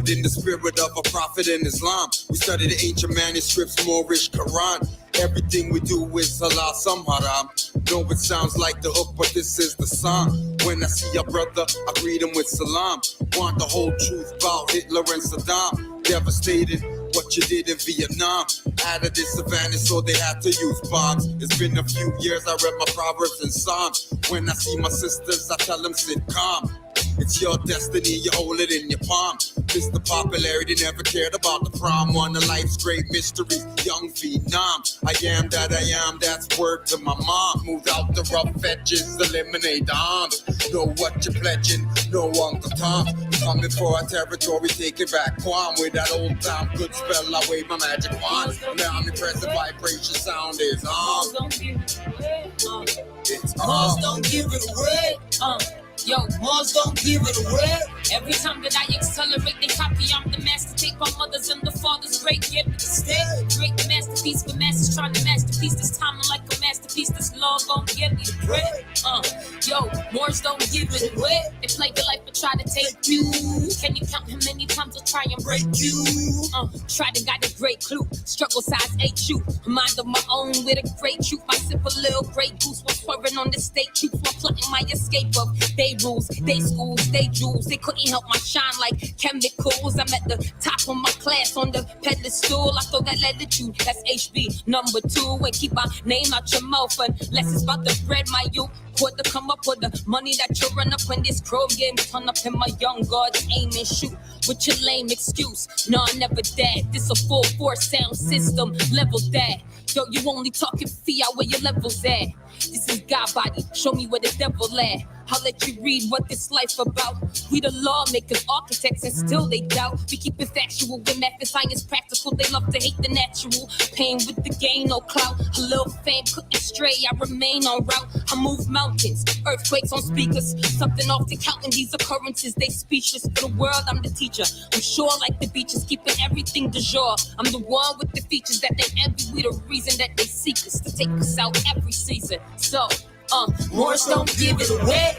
but in the spirit of a prophet in Islam. We study the ancient manuscripts, Moorish, Quran. Everything we do is halal, some haram. No, it sounds like the hook, but this is the song. When I see a brother, I greet him with salam. Want the whole truth about Hitler and Saddam. Devastated what you did in Vietnam. Out of the savannah, so they had to use bombs. It's been a few years, I read my Proverbs and Psalms. When I see my sisters, I tell them sit calm. It's your destiny, you hold it in your palm. Mr. Popularity never cared about the prom. One of life's great mysteries, young phenom. I am that I am, that's word to my mom. Moved out the rough edges, eliminate the arms. Know what you're pledging, no Uncle Tom. Coming for our territory, taking back Guam. With that old time good spell, I wave my magic wand. Now omnipresent vibration sound is on. It's on. Don't give it away. Yo, Moors don't give it away. Every time that I accelerate, they copy. I'm the master tape. Our mothers and the fathers great gift to stay. Great masterpiece for masters trying to masterpiece. This time I'm like a masterpiece. This law gon' give me the bread. Yo, Moors don't give it away. They play your life and try to take you. Can you count how many times I'll try and break you? Try to guide a great clue. Struggle size HU. Mind of my own with a great truth. I sip a little great goose while swerving on the state truth. While plotting my escape of they rules, they schools, they jewels. They couldn't help my shine like chemicals. I'm at the top of my class on the pedestal. I throw that latitude, that's HB number 2. And keep my name out your mouth unless it's about the bread, my youth. Quarter come up with the money that you run up when this crow game turn up in my young guards aim and shoot with your lame excuse. No, I never dead. This a full force sound system level that. Yo, you only talking fiat where your levels at. This is God body, show me where the devil at. I'll let you read what this life about. We the lawmakers, architects, and still they doubt. We keep it factual with math and science practical. They love to hate the natural. Pain with the gain, no clout. A little fame couldn't stray, I remain on route. I move mountains, earthquakes on speakers. Something off the counting these occurrences. They speechless for the world, I'm the teacher. I'm sure like the beaches, keeping everything du jour. I'm the one with the features that they envy. We the reason that they seek us to take us out every season. So Moors don't give it away.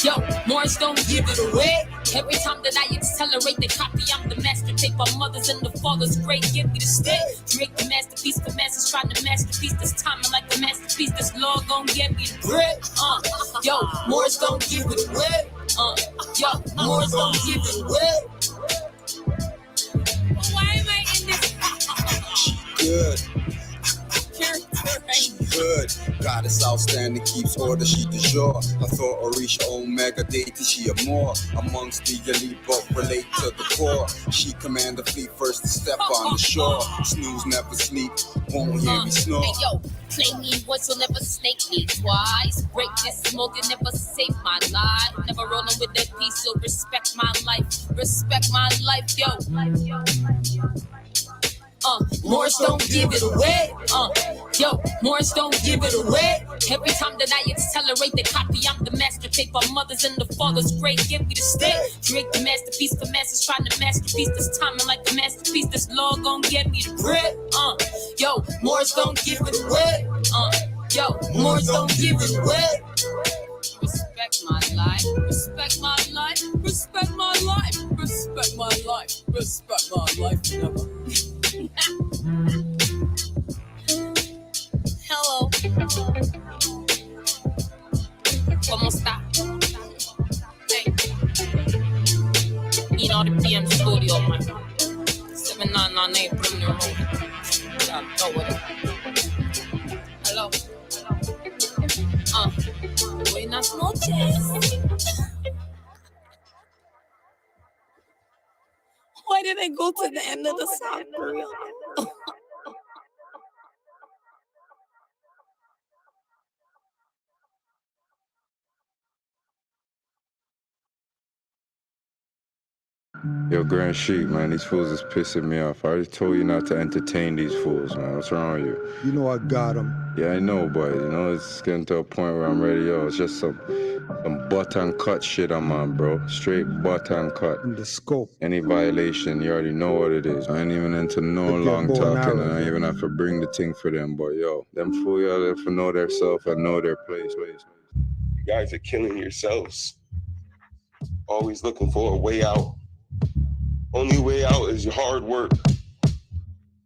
Yo, Moors don't give it away. Every time that I accelerate, they copy. I'm the master tape. Our mothers and the fathers great give me the stay. Create the masterpiece. The masters trying to masterpiece. This time I'm like a masterpiece. This law gon' get me the bread. Yo, Moors don't give it away. Yo, Moors don't give it away. Why am I in this? Good. Good. Goddess outstanding, keeps order, she du jour. I thought Orisha Omega deity, she a Moor. Amongst the elite, both relate to the core. She command the fleet first to step on the shore. Snooze never sleep, won't hear me snore. Hey yo, play me once, you'll never snake me twice. Break this smoke, you never save my life. Never rolling with that piece, so respect my life. Respect my life, yo. Moors don't give it away. Yo, Moors don't give it away. Every time that I accelerate, they copy. I'm the master tape. Our mothers and the fathers great give me the stay. Create the masterpiece. The masters trying to masterpiece. This time I'm like the masterpiece. This law gon' get me the bread. Yo, Moors don't give it away. Yo, Moors don't give it away. Respect my life. Respect my life. Respect my life. Respect my life. Respect my life. Never. Hello. ¿Cómo está? Hey. You know the PM studio, man. 7998 Premier Road. Gotta go with it. Hello. Buenas noches. Why did I go to the end of the song for real? Yo, Grand Sheik, man, these fools is pissing me off. I already told you not to entertain these fools, man. What's wrong with you? You know I got them. Yeah, I know, but, you know, it's getting to a point where I'm ready. Yo, it's just some button cut shit I'm on, bro. Straight button cut. In the scope. Any violation, you already know what it is. I ain't even into no long talking, and I even have to bring the thing for them. But, yo, them fools, y'all have to know their self and know their place. You guys are killing yourselves. Always looking for a way out. Only way out is your hard work.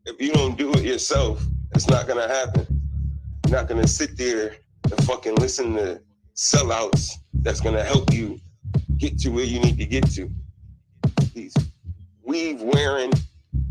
If you don't do it yourself, it's not gonna happen. You're not gonna sit there and fucking listen to sellouts that's gonna help you get to where you need to get to. These weave-wearing,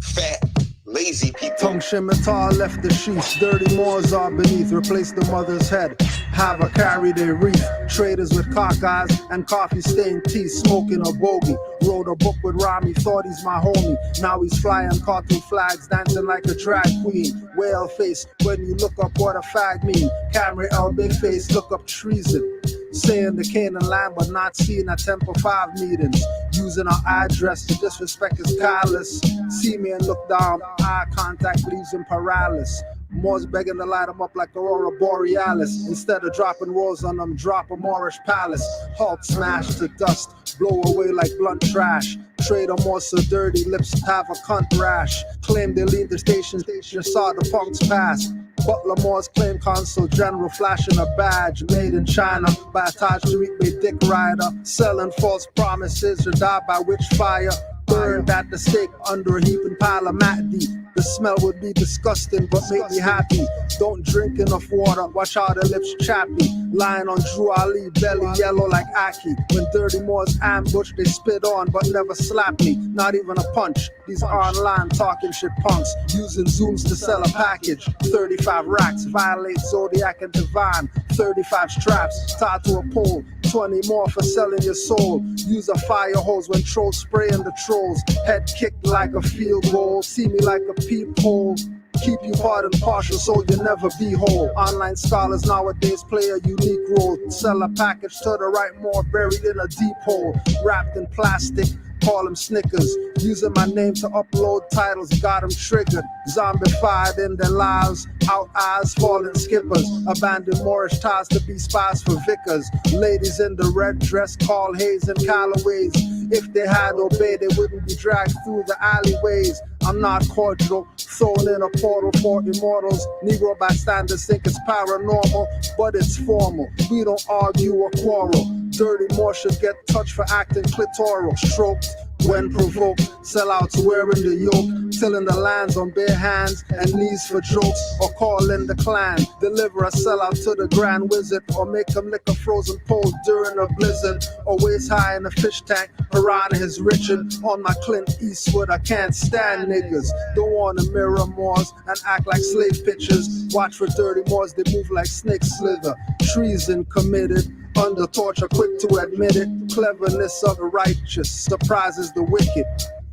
fat, lazy people. Tongue scimitar left the sheath, dirty Moors are beneath, replace the mother's head, have her carry their wreath, traders with cock eyes and coffee-stained teeth, smoking a bogey, wrote a book with Rami, thought he's my homie, now he's flying cartoon flags, dancing like a drag queen, whale face, when you look up what a fag mean, camera L big face, look up treason, saying the Canaanland but not seen at Temple 5 meetings, using our address to disrespect his callous, see me and look down, eye contact leaves him paralysis. Moors begging to light them up like Aurora Borealis. Instead of dropping rolls on them, drop a Moorish palace. Hulk smash to dust, blow away like blunt trash. Trader Moor so dirty, lips have a cunt rash. Claim they lead the station, saw the punks pass. Butler Moore's claim consul general flashing a badge made in China by a Taj Tariq dick rider. Selling false promises or die by witch fire. Burned at the stake under a heaping pile of Mahdi. The smell would be disgusting but make me happy. Don't drink enough water, watch how the lips chappy. Lying on Drew Ali, belly yellow like Aki. When dirty Moors ambush, they spit on but never slap me. Not even a punch. These online talking shit punks using Zooms to sell a package. 35 racks, violate Zodiac and Divine. 35 straps tied to a pole. 20 more for selling your soul. Use a fire hose when trolls spraying the trolls. Head kicked like a field goal. See me like a peephole. Keep you hard and partial so you never be whole. Online scholars nowadays play a unique role. Sell a package to the right more buried in a deep hole. Wrapped in plastic, call them Snickers. Using my name to upload titles, got them triggered. Zombified in their lives, out eyes, falling skippers. Abandoned Moorish ties to be spies for vicars. Ladies in the red dress call Hayes and Callaways. If they had obeyed, they wouldn't be dragged through the alleyways. I'm not cordial, thrown in a portal for immortals. Negro bystanders think it's paranormal, but it's formal. We don't argue or quarrel. Dirty Moor should get touched for acting clitoral. Stroked when provoked, sellouts wearing the yoke, tilling the lands on bare hands and knees for jokes, or calling the clan. Deliver a sellout to the grand wizard, or make him lick a frozen pole during a blizzard, or waist high in a fish tank. Piranha is Richard on my Clint Eastwood. I can't stand niggas. Don't want to mirror Moors and act like slave pitchers. Watch for dirty Moors, they move like snakes slither. Treason committed. Under torture, quick to admit it. Cleverness of the righteous surprises the wicked.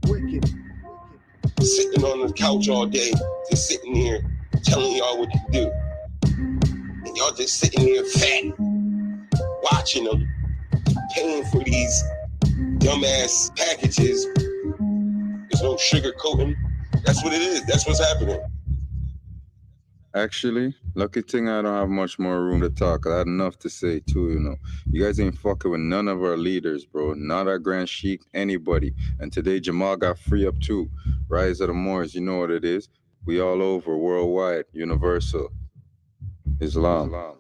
Wicked. Sitting on the couch all day, just sitting here telling y'all what to do. And y'all just sitting here fat, watching them, paying for these dumbass packages. There's no sugar coating. That's what it is. That's what's happening. Actually, lucky thing I don't have much more room to talk. I had enough to say too, you know. You guys ain't fucking with none of our leaders, bro. Not our Grand Sheik, anybody. And today Jamal got free up too. Rise of the Moors, you know what it is. We all over, worldwide, universal. Islam.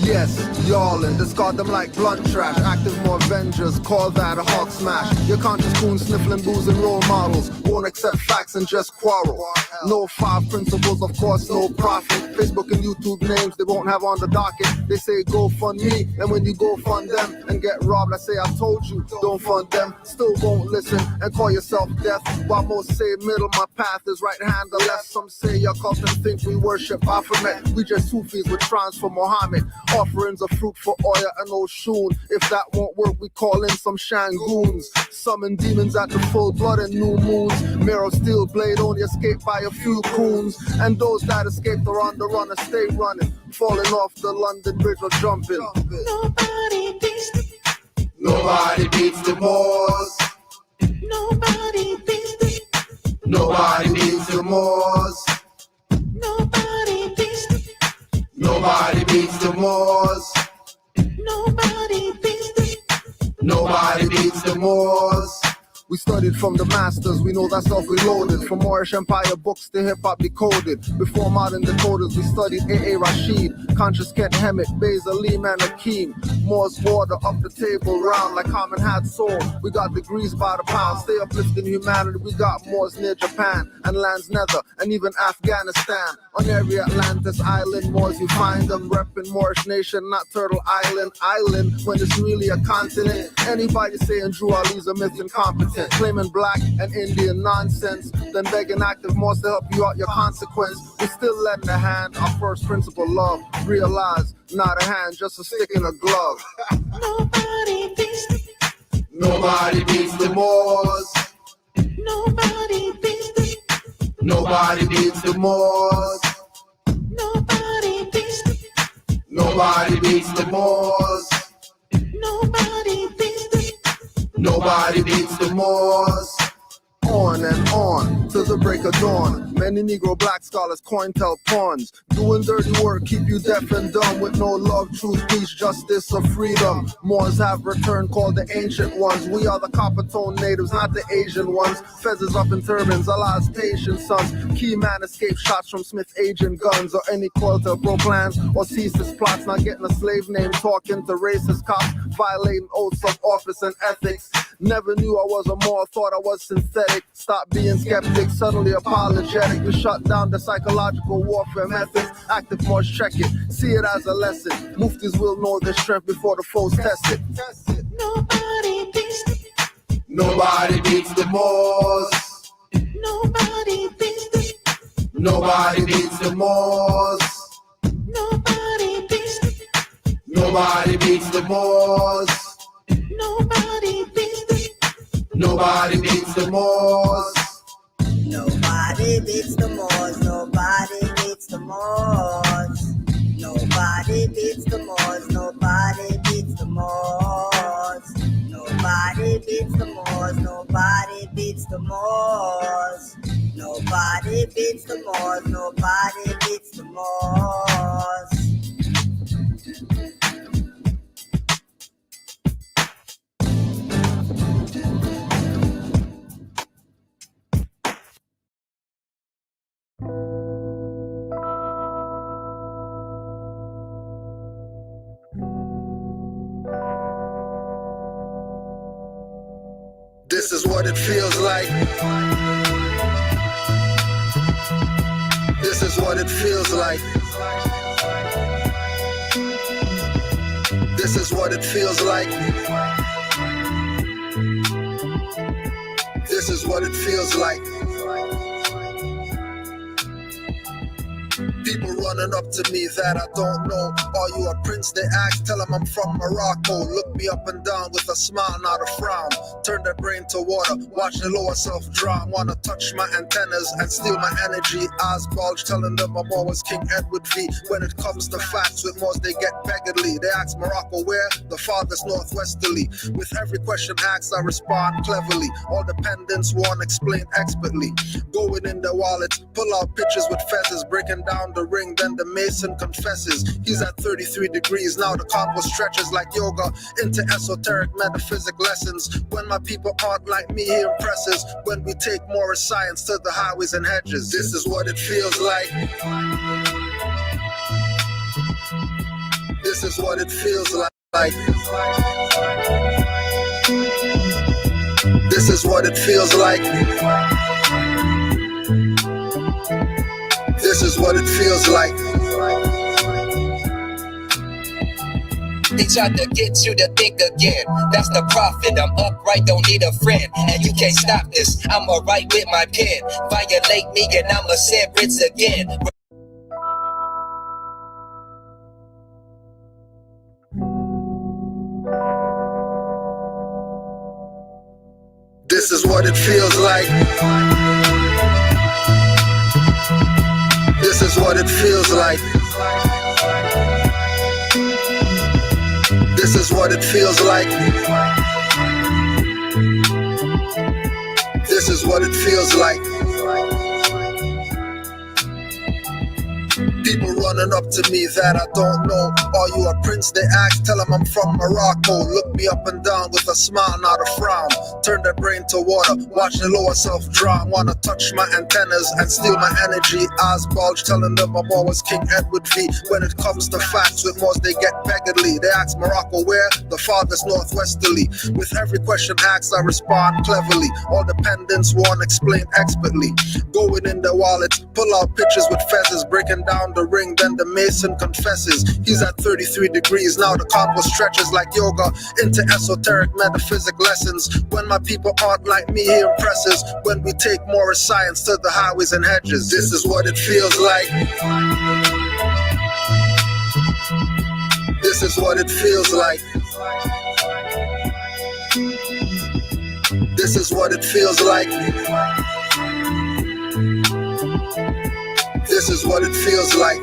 Yes, y'allin', discard them like blunt trash. Active more Avengers, call that a hawk smash. Your conscious goon sniffling booze and role models. Won't accept facts and just quarrel. No 5 principles, of course, no profit. Facebook and YouTube names they won't have on the docket. They say go fund me, and when you go fund them and get robbed, I say I told you, don't fund them. Still won't listen and call yourself deaf. While most say middle, my path is right hand or left. Some say your cult and think we worship Baphomet. We just Sufis with trance for Muhammad. Offerings of fruit for Oya and Oshun. If that won't work, we call in some Shangoons. Summon demons at the full blood and new moons. Mirror steel blade only escaped by a few coons. And those that escaped are on the run and stay running. Falling off the London Bridge or jumping. Nobody beats the Moors. Nobody beats the Nobody beats the Moors. Nobody beats the Nobody beats the Moors. Nobody beats the Nobody beats the Moors. We studied from the masters, we know that stuff we loaded. From Moorish Empire books to hip-hop decoded. Before modern decoders, we studied A.A. Rashid, Conscious Kent Hemet, Basil Lehman Akeem. Moore's order up the table round like common had soul. We got degrees by the pound, stay uplifting humanity. We got Moors near Japan and lands nether and even Afghanistan. On every Atlantis island, Moors you find them repping Moorish nation, not Turtle Island when it's really a continent. Anybody saying Drew Ali's a myth incompetent, claiming black and Indian nonsense, then begging active Moors to help you out your consequence. We still lend a hand, our first principle love. Realize, not a hand, just a stick in a glove. Nobody beats the Nobody beats the Moors. Nobody beats the Nobody beats the Moors. Nobody beats the Nobody beats the Moors. Nobody beats the Nobody beats the Moors. On and on till the break of dawn. Many Negro black scholars coin tell pawns. Doing dirty work, keep you deaf and dumb. With no love, truth, peace, justice, or freedom. Moors have returned, called the ancient ones. We are the copper-toned natives, not the Asian ones. Feathers up in turbans, Allah's patient sons. Key man escaped shots from Smith agent guns. Or any coil to pro plans or cease his plots. Not getting a slave name, talking to racist cops. Violating oaths of office and ethics. Never knew I was a Moor, thought I was synthetic. Stop being skeptic, suddenly apologetic. We shut down the psychological warfare methods. Active Moors check it, see it as a lesson. Muftis will know their strength before the foes test it. Nobody beats the Nobody beats the Moors. Nobody beats the Nobody beats the Moors. Nobody beats the Nobody beats the Moors. Nobody beats the Nobody beats the Moors. Nobody beats the Moors, nobody beats the Moors. Nobody beats the Moors, nobody beats the Moors. Nobody beats the Moors, nobody beats the Moors. Nobody beats the Moors, nobody beats the Moors. This is what it feels like. This is what it feels like. This is what it feels like. This is what it feels like. People running up to me that I don't know. Are you a prince? They ask, tell them I'm from Morocco. Look me up and down with a smile, not a frown. Turn their brain to water, watch the lower self drown. Wanna touch my antennas and steal my energy. Eyes bulge, telling them I'm always King Edward V. When it comes to facts with Moors, they get beggarly. They ask Morocco where? The farthest northwesterly. With every question asked, I respond cleverly. All dependents won't explain expertly. Going in their wallets, pull out pictures with feathers, breaking down the ring, then the mason confesses. He's at 33 degrees, now the convo stretches like yoga into esoteric metaphysic lessons. When my people aren't like me, he impresses. When we take Moorish science to the highways and hedges. This is what it feels like. This is what it feels like. This is what it feels like. This is what it feels like. They tried to get you to think again. That's the prophet. I'm upright, don't need a friend. And you can't stop this. I'ma write with my pen. Violate me and I'ma send Brits again. This is what it feels like. This is what it feels like. This is what it feels like. This is what it feels like. People running up to me that I don't know. Are you a prince? They ask. Tell them I'm from Morocco. Look me up and down with a smile, not a frown. Turn their brain to water. Watch the lower self drown. Wanna touch my antennas and steal my energy. Eyes bulge, telling them I'm always King Edward V. When it comes to facts, with Moors they get beggarly. They ask Morocco where? The farthest northwesterly. With every question asked, I respond cleverly. All dependents won't explain expertly. Going in their wallets, pull out pictures with feathers, breaking down the ring, then the mason confesses. He's at 33 degrees, now the convo stretches like yoga into esoteric metaphysic lessons. When my people aren't like me, he impresses. When we take Moorish science to the highways and hedges, this is what it feels like. This is what it feels like. This is what it feels like. This is what it feels like.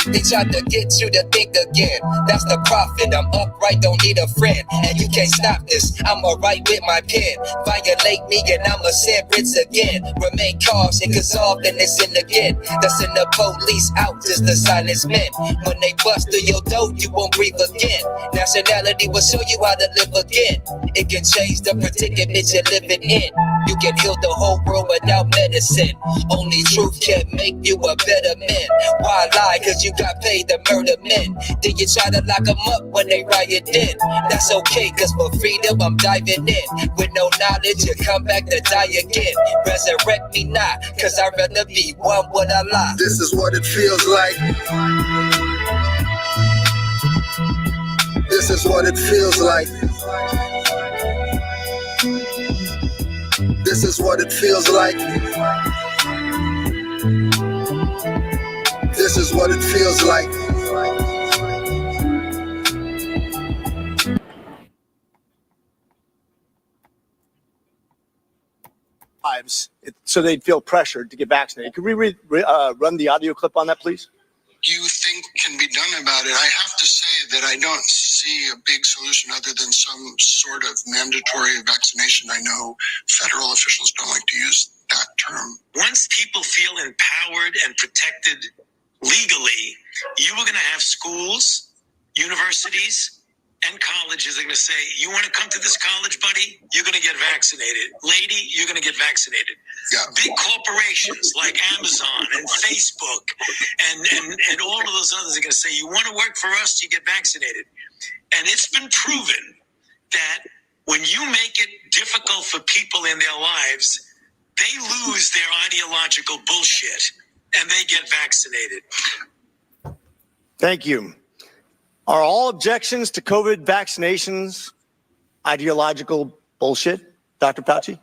They tried to get you to think again. That's the profit. I'm upright, don't need a friend. And you can't stop this. I'ma write with my pen. Violate me and I'ma send writs again. Remain cautious, cause often it's in again. That's in the police out, just the silence men. When they bust through your door, you won't breathe again. Nationality will show you how to live again. It can change the predicament you're living in. You can heal the whole world without medicine. Only truth can make you a better man. Why lie? Cause you got paid to murder men. Then you try to lock them up when they riot in. That's okay, cause for freedom I'm diving in. With no knowledge you come back to die again. Resurrect me not, cause I'd rather be one with Allah. This is what it feels like. This is what it feels like. This is what it feels like. This is what it feels like. So they'd feel pressured to get vaccinated. Could we run the audio clip on that, please? You think can be done about it? I have to say that I don't see a big solution other than some sort of mandatory vaccination. I know federal officials don't like to use that term. Once people feel empowered and protected legally, you are going to have schools, universities, and colleges are going to say, you want to come to this college, buddy? You're going to get vaccinated. Lady, you're going to get vaccinated. Yeah. Big corporations like Amazon and Facebook and all of those others are going to say, you want to work for us, you get vaccinated. And it's been proven that when you make it difficult for people in their lives, they lose their ideological bullshit and they get vaccinated. Thank you. Are all objections to COVID vaccinations ideological bullshit, Dr. Fauci?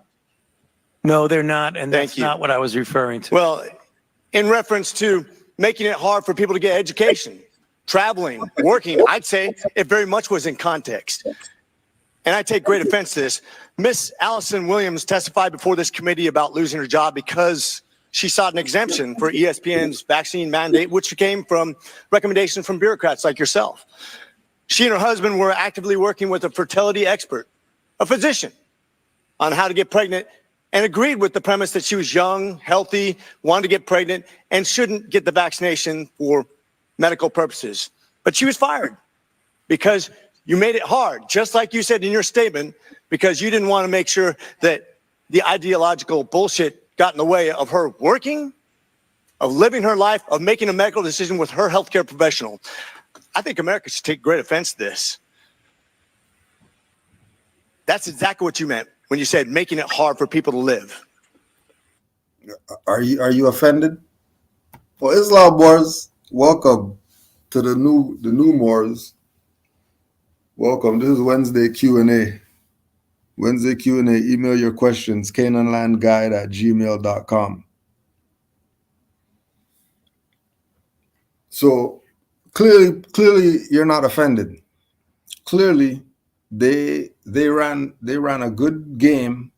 No, they're not, and Thank that's you. not what I was referring to. Well, in reference to making it hard for people to get education, traveling, working, I'd say it very much was in context. And I take great offense to this. Miss Allison Williams testified before this committee about losing her job because she sought an exemption for ESPN's vaccine mandate, which came from recommendations from bureaucrats like yourself. She and her husband were actively working with a fertility expert, a physician, on how to get pregnant, and agreed with the premise that she was young, healthy, wanted to get pregnant, and shouldn't get the vaccination for medical purposes. But she was fired because you made it hard, just like you said in your statement, because you didn't want to make sure that the ideological bullshit got in the way of her working, of living her life, of making a medical decision with her healthcare professional. I think America should take great offense to this. That's exactly what you meant when you said making it hard for people to live. Are you offended? Well, Islam Moors, welcome to the new Moors. Welcome. This is Wednesday Q&A. Wednesday Q&A. Email your questions, canaanlandguide@gmail.com. So clearly you're not offended. Clearly they ran a good game.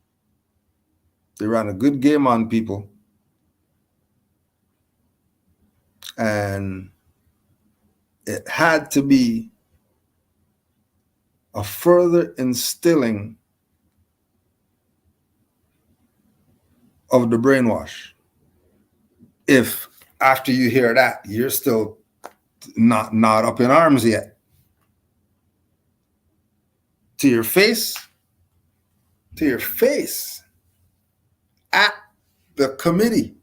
They ran a good game on people. And it had to be a further instilling of the brainwash. if after you hear that, you're still not up in arms yet. To your face at the committee,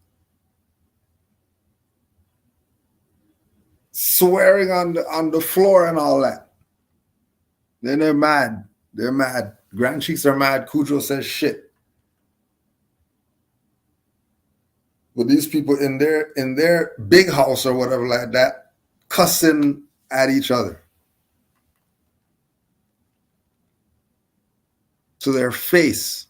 swearing on the floor and all that. Then they're mad. They're mad. Grand Chiefs are mad. Cujo says shit. But these people in their big house or whatever like that, cussing at each other. To their face.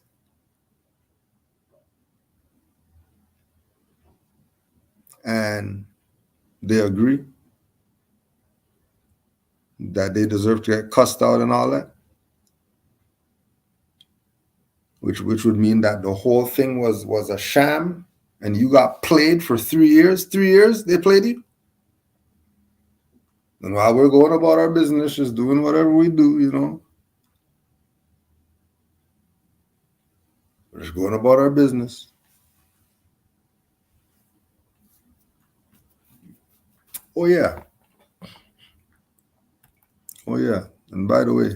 And they agree that they deserve to get cussed out and all that. Which would mean that the whole thing was a sham and you got played for 3 years. 3 years they played you. And while we're going about our business, just doing whatever we do, you know. We're just going about our business. Oh, yeah. Oh, yeah. And by the way,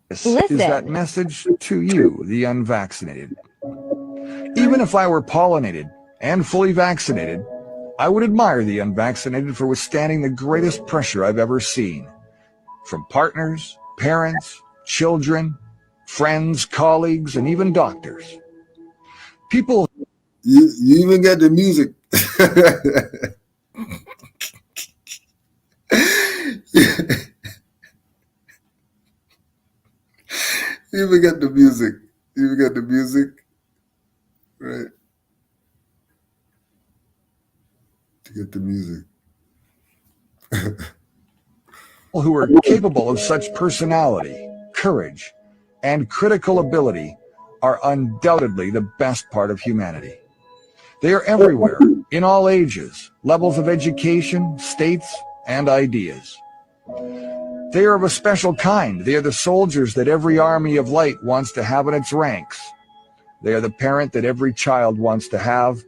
Listen. Is that message to you, the unvaccinated. Even if I were pollinated and fully vaccinated, I would admire the unvaccinated for withstanding the greatest pressure I've ever seen. From partners, parents, children, friends, colleagues, and even doctors. People... You even get the music. You even get the music. You even get the music. Right. To get the music. Who are capable of such personality, courage, and critical ability are undoubtedly the best part of humanity. They are everywhere, in all ages, levels of education, states, and ideas. They are of a special kind. They are the soldiers that every army of light wants to have in its ranks. They are the parent that every child wants to have,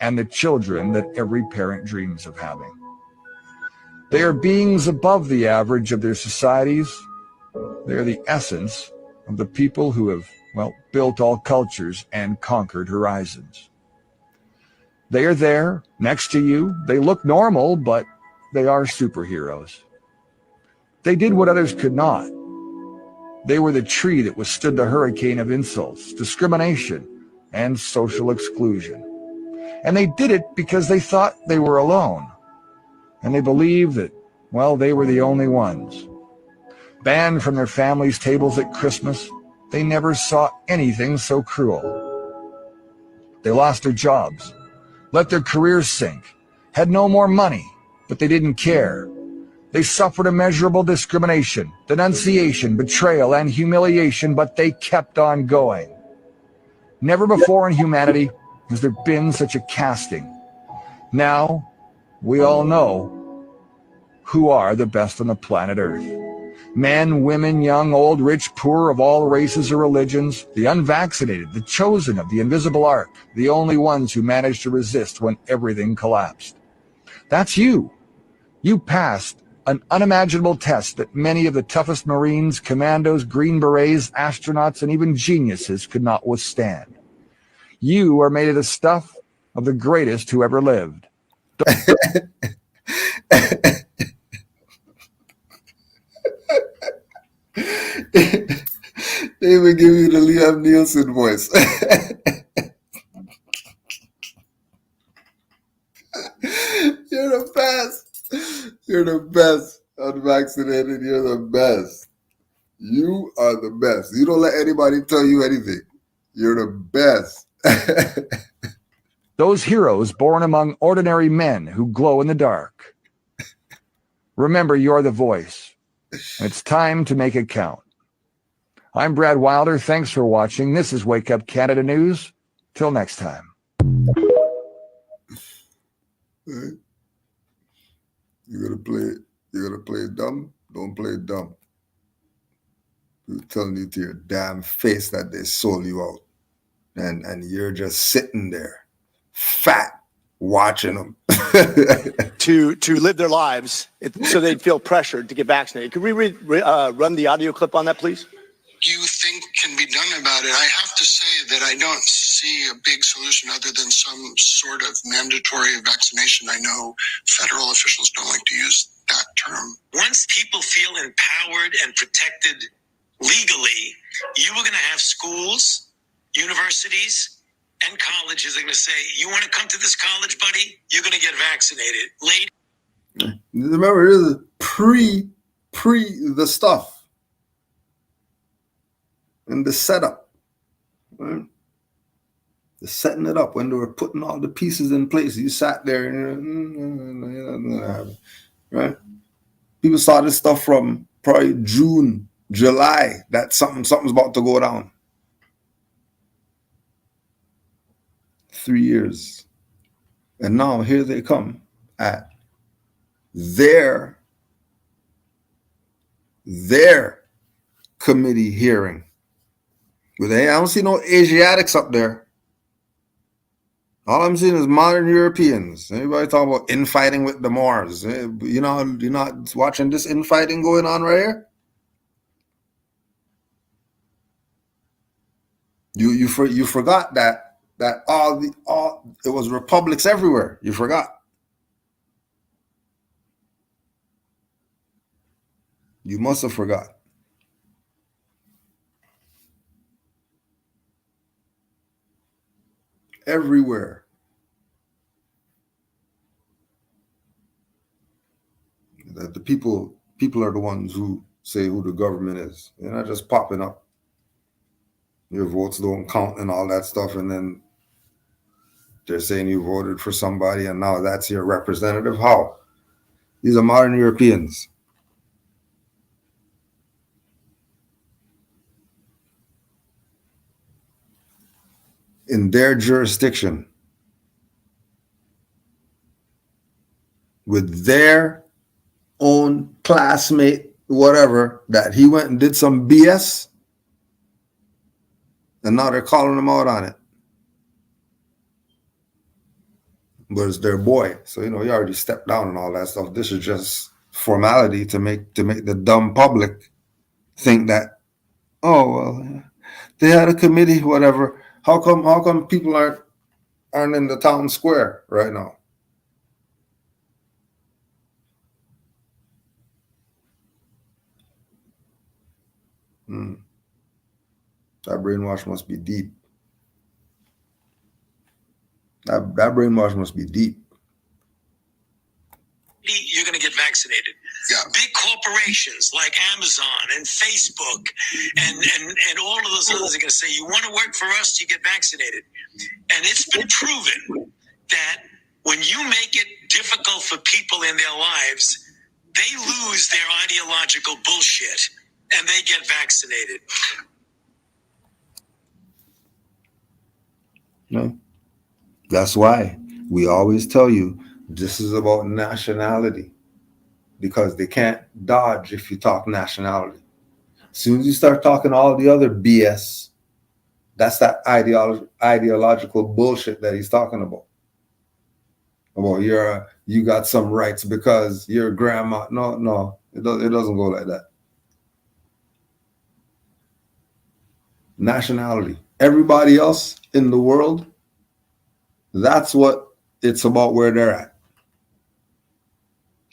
and the children that every parent dreams of having. They are beings above the average of their societies. They are the essence of the people who have, built all cultures and conquered horizons. They are there, next to you. They look normal, but they are superheroes. They did what others could not. They were the tree that withstood the hurricane of insults, discrimination, and social exclusion. And they did it because they thought they were alone. And they believed that, they were the only ones. Banned from their families' tables at Christmas, they never saw anything so cruel. They lost their jobs, let their careers sink, had no more money, but they didn't care. They suffered immeasurable discrimination, denunciation, betrayal, and humiliation, but they kept on going. Never before in humanity has there been such a casting. Now, we all know who are the best on the planet Earth. Men, women, young, old, rich, poor, of all races or religions, the unvaccinated, the chosen of the invisible ark, the only ones who managed to resist when everything collapsed. That's you. You passed an unimaginable test that many of the toughest Marines, commandos, Green Berets, astronauts, and even geniuses could not withstand. You are made of the stuff of the greatest who ever lived. They even give you the Liam Nielsen voice. You're the best. You're the best. Unvaccinated, you're the best. You are the best. You don't let anybody tell you anything. You're the best. Those heroes born among ordinary men who glow in the dark. Remember, you're the voice. It's time to make it count. I'm Brad Wilder. Thanks for watching. This is Wake Up Canada News. Till next time. You gotta play it dumb. Don't play it dumb. telling you to your damn face that they sold you out. And you're just sitting there, fat, watching them. to live their lives so they'd feel pressured to get vaccinated. Could we run the audio clip on that, please? You think can be done about it? I have to say that I don't see a big solution other than some sort of mandatory vaccination. I know federal officials don't like to use that term. Once people feel empowered and protected legally, you are going to have schools, universities, and colleges are going to say, you want to come to this college, buddy? You're going to get vaccinated. Remember, it is pre the stuff and the setup. Right? The setting it up when they were putting all the pieces in place. You sat there and right? People saw this stuff from probably June, July, that something's about to go down. 3 years. And now here they come at their committee hearing. But I don't see no Asiatics up there. All I'm seeing is modern Europeans. Everybody talking about infighting with the Moors. You're not watching this infighting going on right here? You forgot that all it was republics everywhere. You forgot. You must have forgot. Everywhere. That the people are the ones who say who the government is. They're not just popping up. Your votes don't count and all that stuff, and then they're saying you voted for somebody and now that's your representative. How? These are modern Europeans. In their jurisdiction, with their own classmate, whatever, that he went and did some BS, and now they're calling him out on it. But it's their boy, so he already stepped down and all that stuff. This is just formality to make the dumb public think that, oh well, they had a committee, whatever. How come people aren't in the town square right now? That brainwash must be deep. That brainwash must be deep. You're going to get vaccinated. Yeah. Big corporations like Amazon and Facebook and all of those others are going to say, you want to work for us, you get vaccinated. And it's been proven that when you make it difficult for people in their lives, they lose their ideological bullshit and they get vaccinated. No. That's why we always tell you this is about nationality, because they can't dodge if you talk nationality. As soon as you start talking all the other BS, that's that ideological bullshit that he's talking about. About you got some rights because you're grandma. No, it doesn't go like that. Nationality. Everybody else in the world, that's what it's about, where they're at.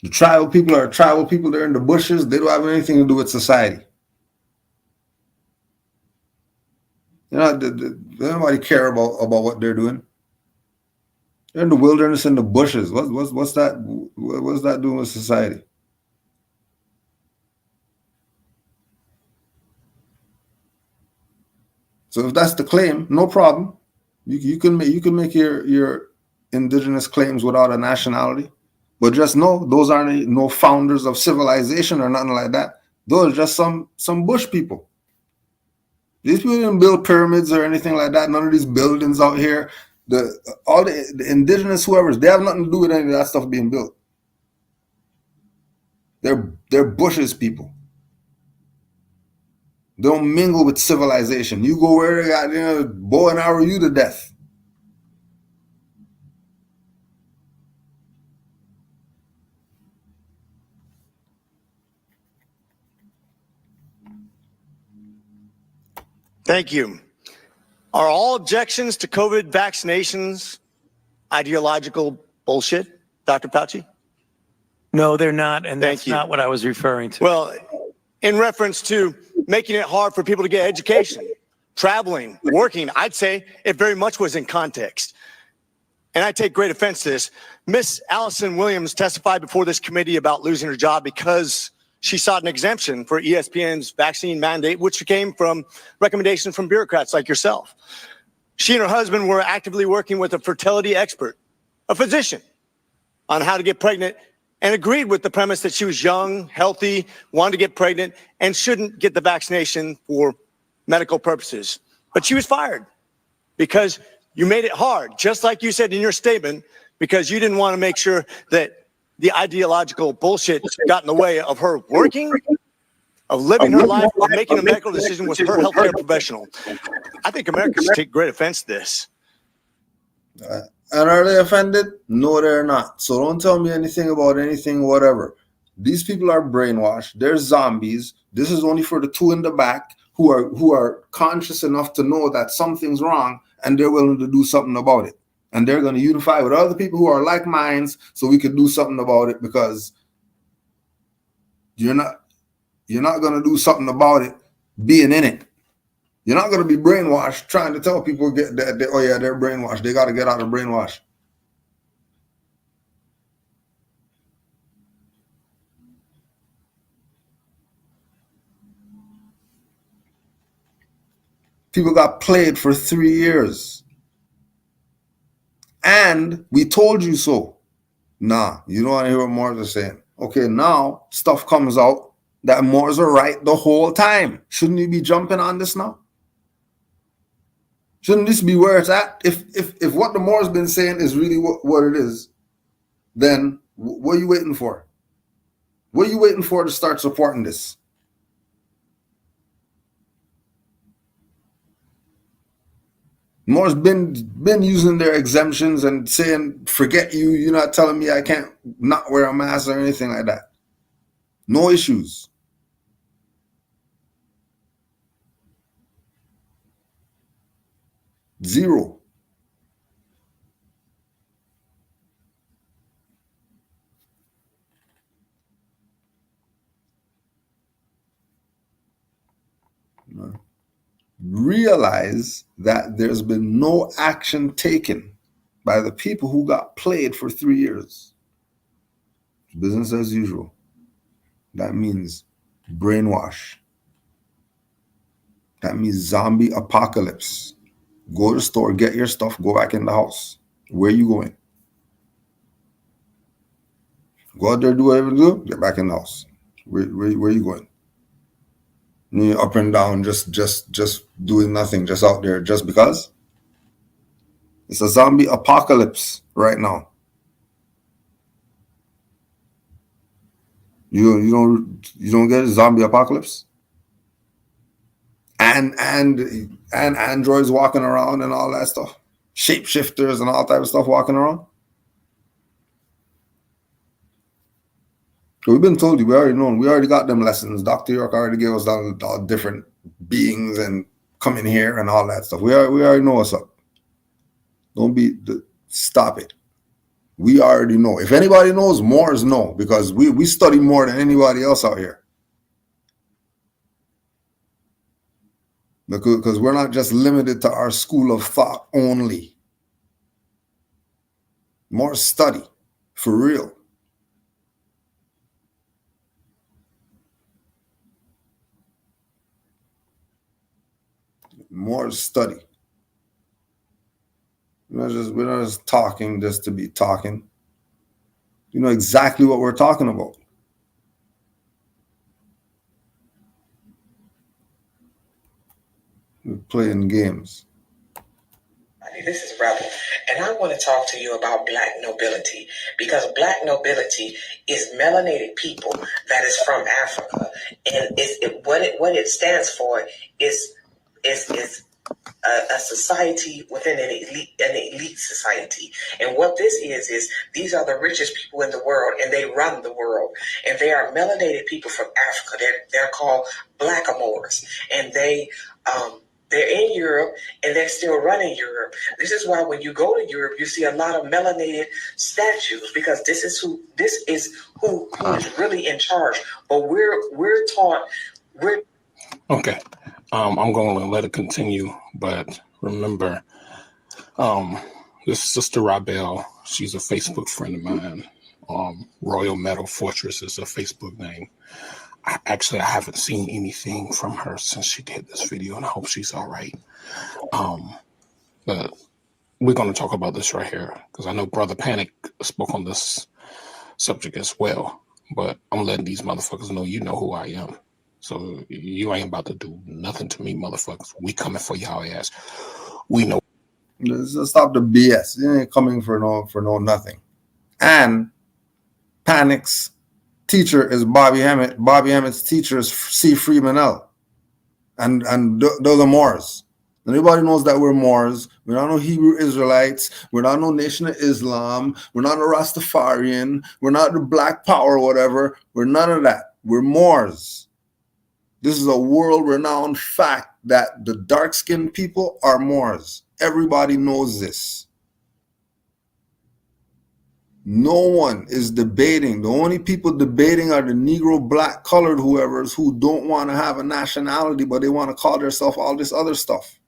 The tribal people are tribal people. They're in the bushes. They don't have anything to do with society. Nobody care about what they're doing. They're in the wilderness, in the bushes. What's that? What's that doing with society? So if that's the claim, no problem. You can make your indigenous claims without a nationality, but just know those aren't no founders of civilization or nothing like that. Those are just some bush people. These people didn't build pyramids or anything like that. None of these buildings out here, all the indigenous whoever's, they have nothing to do with any of that stuff being built. They're bushes people. They don't mingle with civilization. You go where they got, bow and arrow you to death. Thank you. Are all objections to COVID vaccinations ideological bullshit, Dr. Fauci? No, they're not, and Thank that's you. not what I was referring to. Well, in reference to making it hard for people to get education, traveling, working, I'd say it very much was in context. And I take great offense to this. Miss Allison Williams testified before this committee about losing her job because she sought an exemption for ESPN's vaccine mandate, which came from recommendations from bureaucrats like yourself. She and her husband were actively working with a fertility expert, a physician, on how to get pregnant, and agreed with the premise that she was young, healthy, wanted to get pregnant, and shouldn't get the vaccination for medical purposes. But she was fired because you made it hard, just like you said in your statement, because you didn't want to make sure that the ideological bullshit got in the way of her working, of living her life, of making a medical decision with her healthcare professional. I think America should take great offense to this. And are they offended? No, they're not. So don't tell me anything about anything, whatever. These people are brainwashed. They're zombies. This is only for the two in the back who are conscious enough to know that something's wrong and they're willing to do something about it. And they're going to unify with other people who are like minds so we can do something about it, because you're not going to do something about it being in it. You're not going to be brainwashed trying to tell people that they're brainwashed. They got to get out of brainwash. People got played for 3 years. And we told you so. Nah, you don't want to hear what Moors are saying. Okay, now stuff comes out that Moors are right the whole time. Shouldn't you be jumping on this now? Shouldn't this be where it's at? If what the Moor's been saying is really what it is, then what are you waiting for? What are you waiting for to start supporting this? Moore's been using their exemptions and saying, forget you, you're not telling me I can't not wear a mask or anything like that. No issues. Zero. Realize that there's been no action taken by the people who got played for 3 years. Business as usual. That means brainwash. That means zombie apocalypse. Go to the store, get your stuff, go back in the house. Where are you going? Go out there, do whatever you do, get back in the house. Where are you going? You're up and down, just doing nothing, just out there, just because? It's a zombie apocalypse right now. You don't get a zombie apocalypse? And androids walking around and all that stuff. Shapeshifters and all type of stuff walking around. So we've been told you, we already know, we already got them lessons. Dr. York already gave us all different beings and coming here and all that stuff. We already know what's up. Stop it. We already know. If anybody knows, Moors know, because we study more than anybody else out here. Because we're not just limited to our school of thought only. More study, for real. More study. We're not just talking just to be talking. You know exactly what we're talking about. We're playing games. Exactly. This is Rebel. And I want to talk to you about black nobility, because black nobility is melanated people that is from Africa. And what it stands for is a society within an elite society. And what this is these are the richest people in the world, and they run the world. And they are melanated people from Africa. They're called blackamoors. And they're in Europe, and they're still running Europe. This is why when you go to Europe, you see a lot of melanated statues, because this is who is really in charge. But we're taught. Okay. I'm going to let it continue, but remember, this Sister Rabel, she's a Facebook friend of mine. Royal Metal Fortress is her Facebook name. I haven't seen anything from her since she did this video, and I hope she's all right. But we're going to talk about this right here, because I know Brother Panic spoke on this subject as well, but I'm letting these motherfuckers know you know who I am. So you ain't about to do nothing to me, motherfuckers. We coming for y'all ass. We know. Let's stop the BS. You ain't coming for no nothing. And Panic's teacher is Bobby Hammett. Bobby Hammett's teacher is C. Freeman L. And those are Moors. Everybody knows that we're Moors. We're not no Hebrew Israelites. We're not no Nation of Islam. We're not no Rastafarian. We're not the Black Power or whatever. We're none of that. We're Moors. This is a world-renowned fact that the dark-skinned people are Moors. Everybody knows this. No one is debating. The only people debating are the Negro, black, colored whoever's who don't want to have a nationality, but they want to call themselves all this other stuff.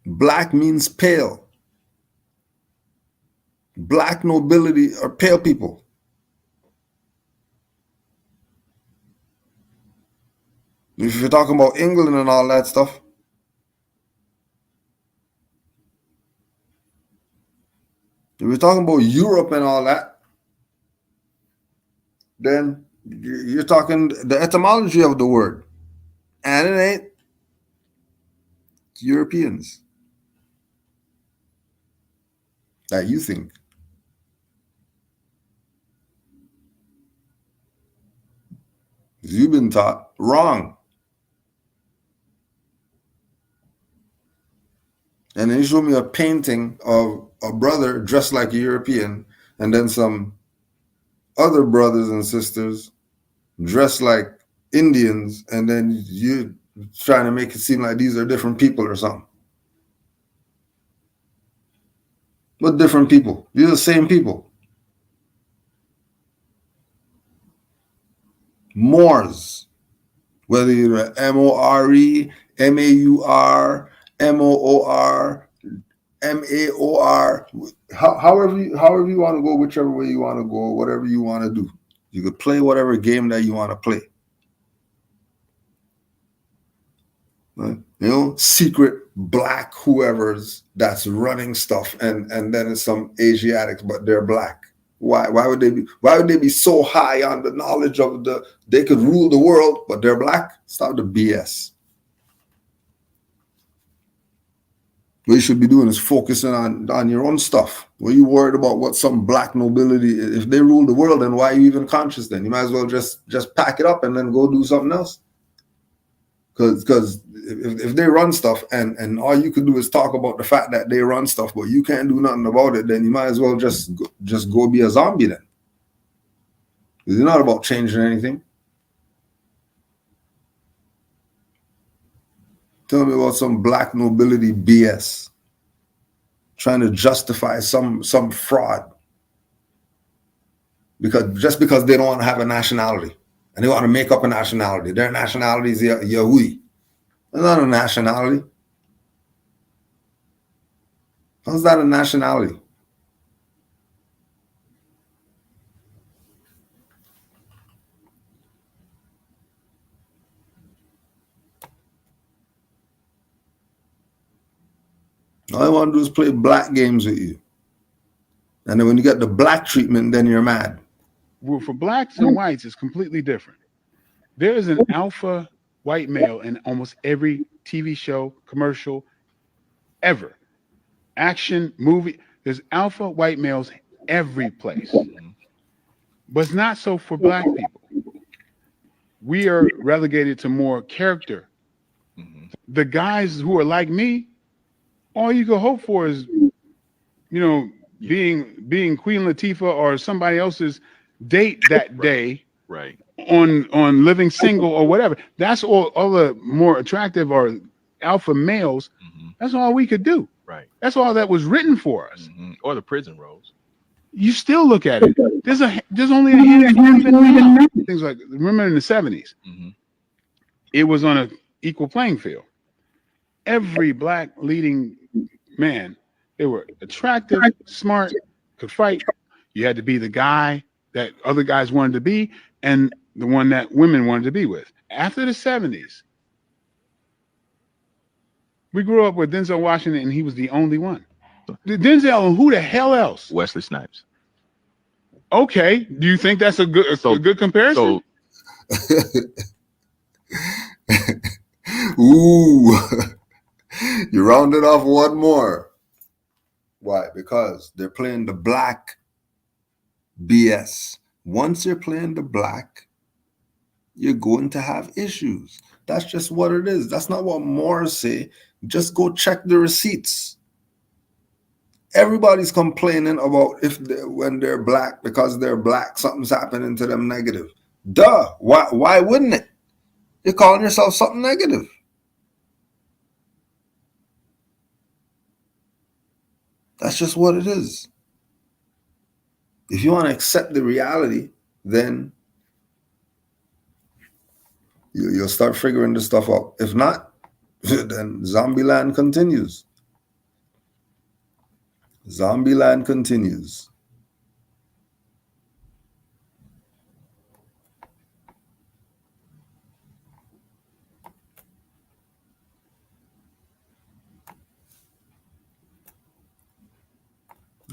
Black means pale. Black nobility are pale people. If you're talking about England and all that stuff, if we're talking about Europe and all that, then you're talking the etymology of the word. And it ain't Europeans that you think. You've been taught wrong. And then you show me a painting of a brother dressed like a European, and then some other brothers and sisters dressed like Indians, and then you trying to make it seem like these are different people or something. What different people? These are the same people. Moors. Whether you're M-O-R-E, M-A-U-R, M-O-O-R, M-A-O-R, however you want to go, whichever way you want to go, whatever you want to do. You could play whatever game that you want to play. Right? You know, secret black whoever's that's running stuff, and then it's some Asiatics, but they're black. Why would they be so high on the knowledge of they could rule the world, but they're black? Stop the BS. What you should be doing is focusing on your own stuff. What are you worried about what some black nobility, if they rule the world, then why are you even conscious then? You might as well just pack it up and then go do something else. Because if they run stuff and all you could do is talk about the fact that they run stuff, but you can't do nothing about it, then you might as well just go be a zombie then. It's not about changing anything. Tell me about some black nobility BS. Trying to justify some fraud. Because they don't want to have a nationality. And they want to make up a nationality. Their nationality is Yahudi. It's not a nationality. How's that a nationality? All I want to do is play black games with you. And then when you get the black treatment, then you're mad. Well, for blacks and whites, it's completely different. There is an alpha white male in almost every TV show, commercial, ever. Action, movie. There's alpha white males every place. But it's not so for black people. We are relegated to more character. The guys who are like me, all you can hope for is, being Queen Latifah or somebody else's date that day Right. on living single or whatever. That's all the more attractive or alpha males. That's all we could do. Right. That's all that was written for us. Or the prison roles. You still look at it. There's only a handful even now. Things like, remember in the 70s, it was on an equal playing field. Every black leading man, they were attractive, smart, could fight. You had to be the guy that other guys wanted to be and the one that women wanted to be with. After the 70s, we grew up with Denzel Washington, and he was the only one. Denzel, and who the hell else? Wesley Snipes. Okay, do you think that's a good comparison? Ooh, you rounded off one more. Why? Because they're playing the black BS. Once you're playing the black, you're going to have issues. That's just what it is. That's not what Moors say. Just go check the receipts. Everybody's complaining about when they're black, because they're black, something's happening to them negative. Duh. Why wouldn't it? You're calling yourself something negative. That's just what it is. If you want to accept the reality, then you'll start figuring this stuff out. If not, then Zombieland continues. Zombieland continues.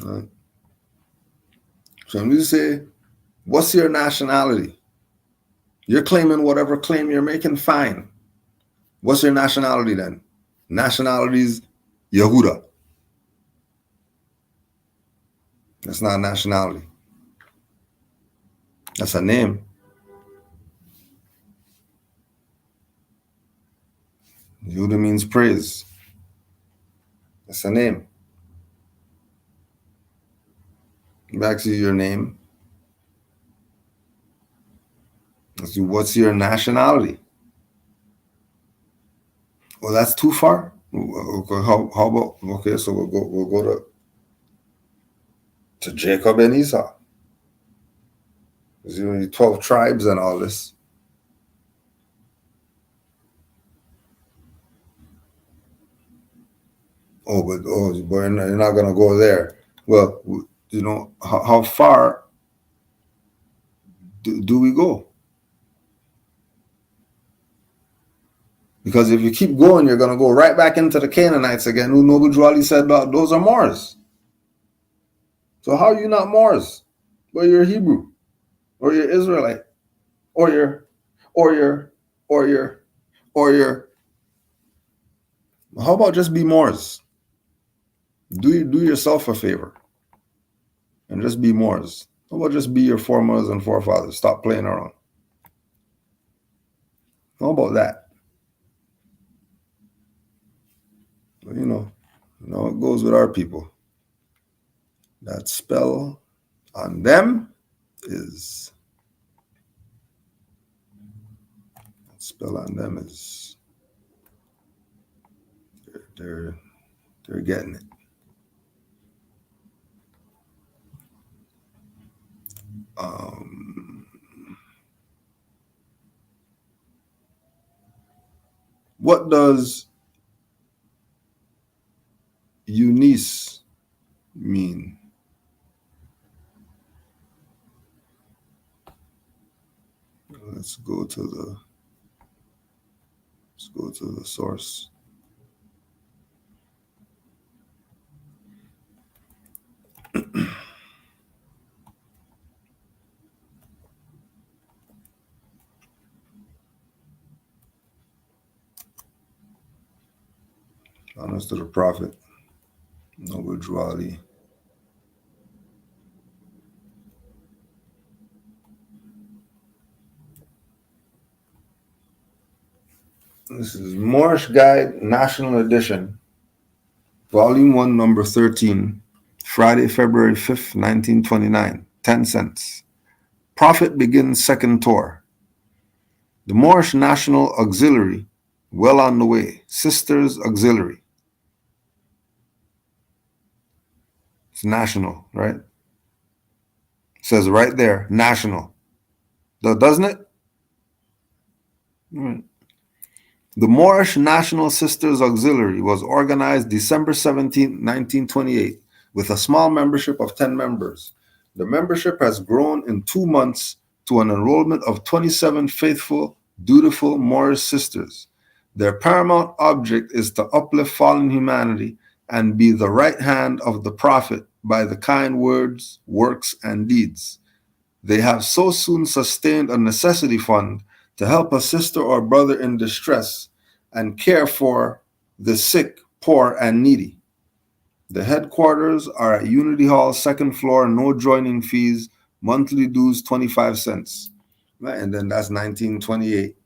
Right. So I'm going to say, what's your nationality? You're claiming whatever claim you're making, fine. What's your nationality then? Nationality's Yehuda. That's not a nationality. That's a name. Yehuda means praise. That's a name. Back to your name. What's your nationality? Well, that's too far. Okay, how about, okay, so we'll go to Jacob and Esau. There's only 12 tribes and all this. But you're not gonna go there. Well, how far do we go? Because if you keep going, you're gonna go right back into the Canaanites again, who Noble Drawley said those are Moors. So how are you not Moors? Well, you're Hebrew, or you're Israelite, or you're. How about just be Moors? Do yourself a favor and just be Moors. How about just be your foremothers and forefathers? Stop playing around. How about that? But it goes with our people. That spell on them is they're getting it. What does Eunice mean? Let's go to the source. Honors to the Prophet, Noble Drew Ali. This is Moorish Guide, National Edition, Volume 1, Number 13, Friday, February 5th, 1929, 10 cents. Prophet begins second tour. The Moorish National Auxiliary, well on the way. Sisters Auxiliary. It's national, right? It says right there, national. Doesn't it? Right. The Moorish National Sisters Auxiliary was organized December 17, 1928, with a small membership of 10 members. The membership has grown in 2 months to an enrollment of 27 faithful, dutiful Moorish sisters. Their paramount object is to uplift fallen humanity and be the right hand of the Prophet by the kind words, works, and deeds. They have so soon sustained a necessity fund to help a sister or brother in distress and care for the sick, poor, and needy. The headquarters are at Unity Hall, second floor, no joining fees, monthly dues 25 cents. Right? And then that's 1928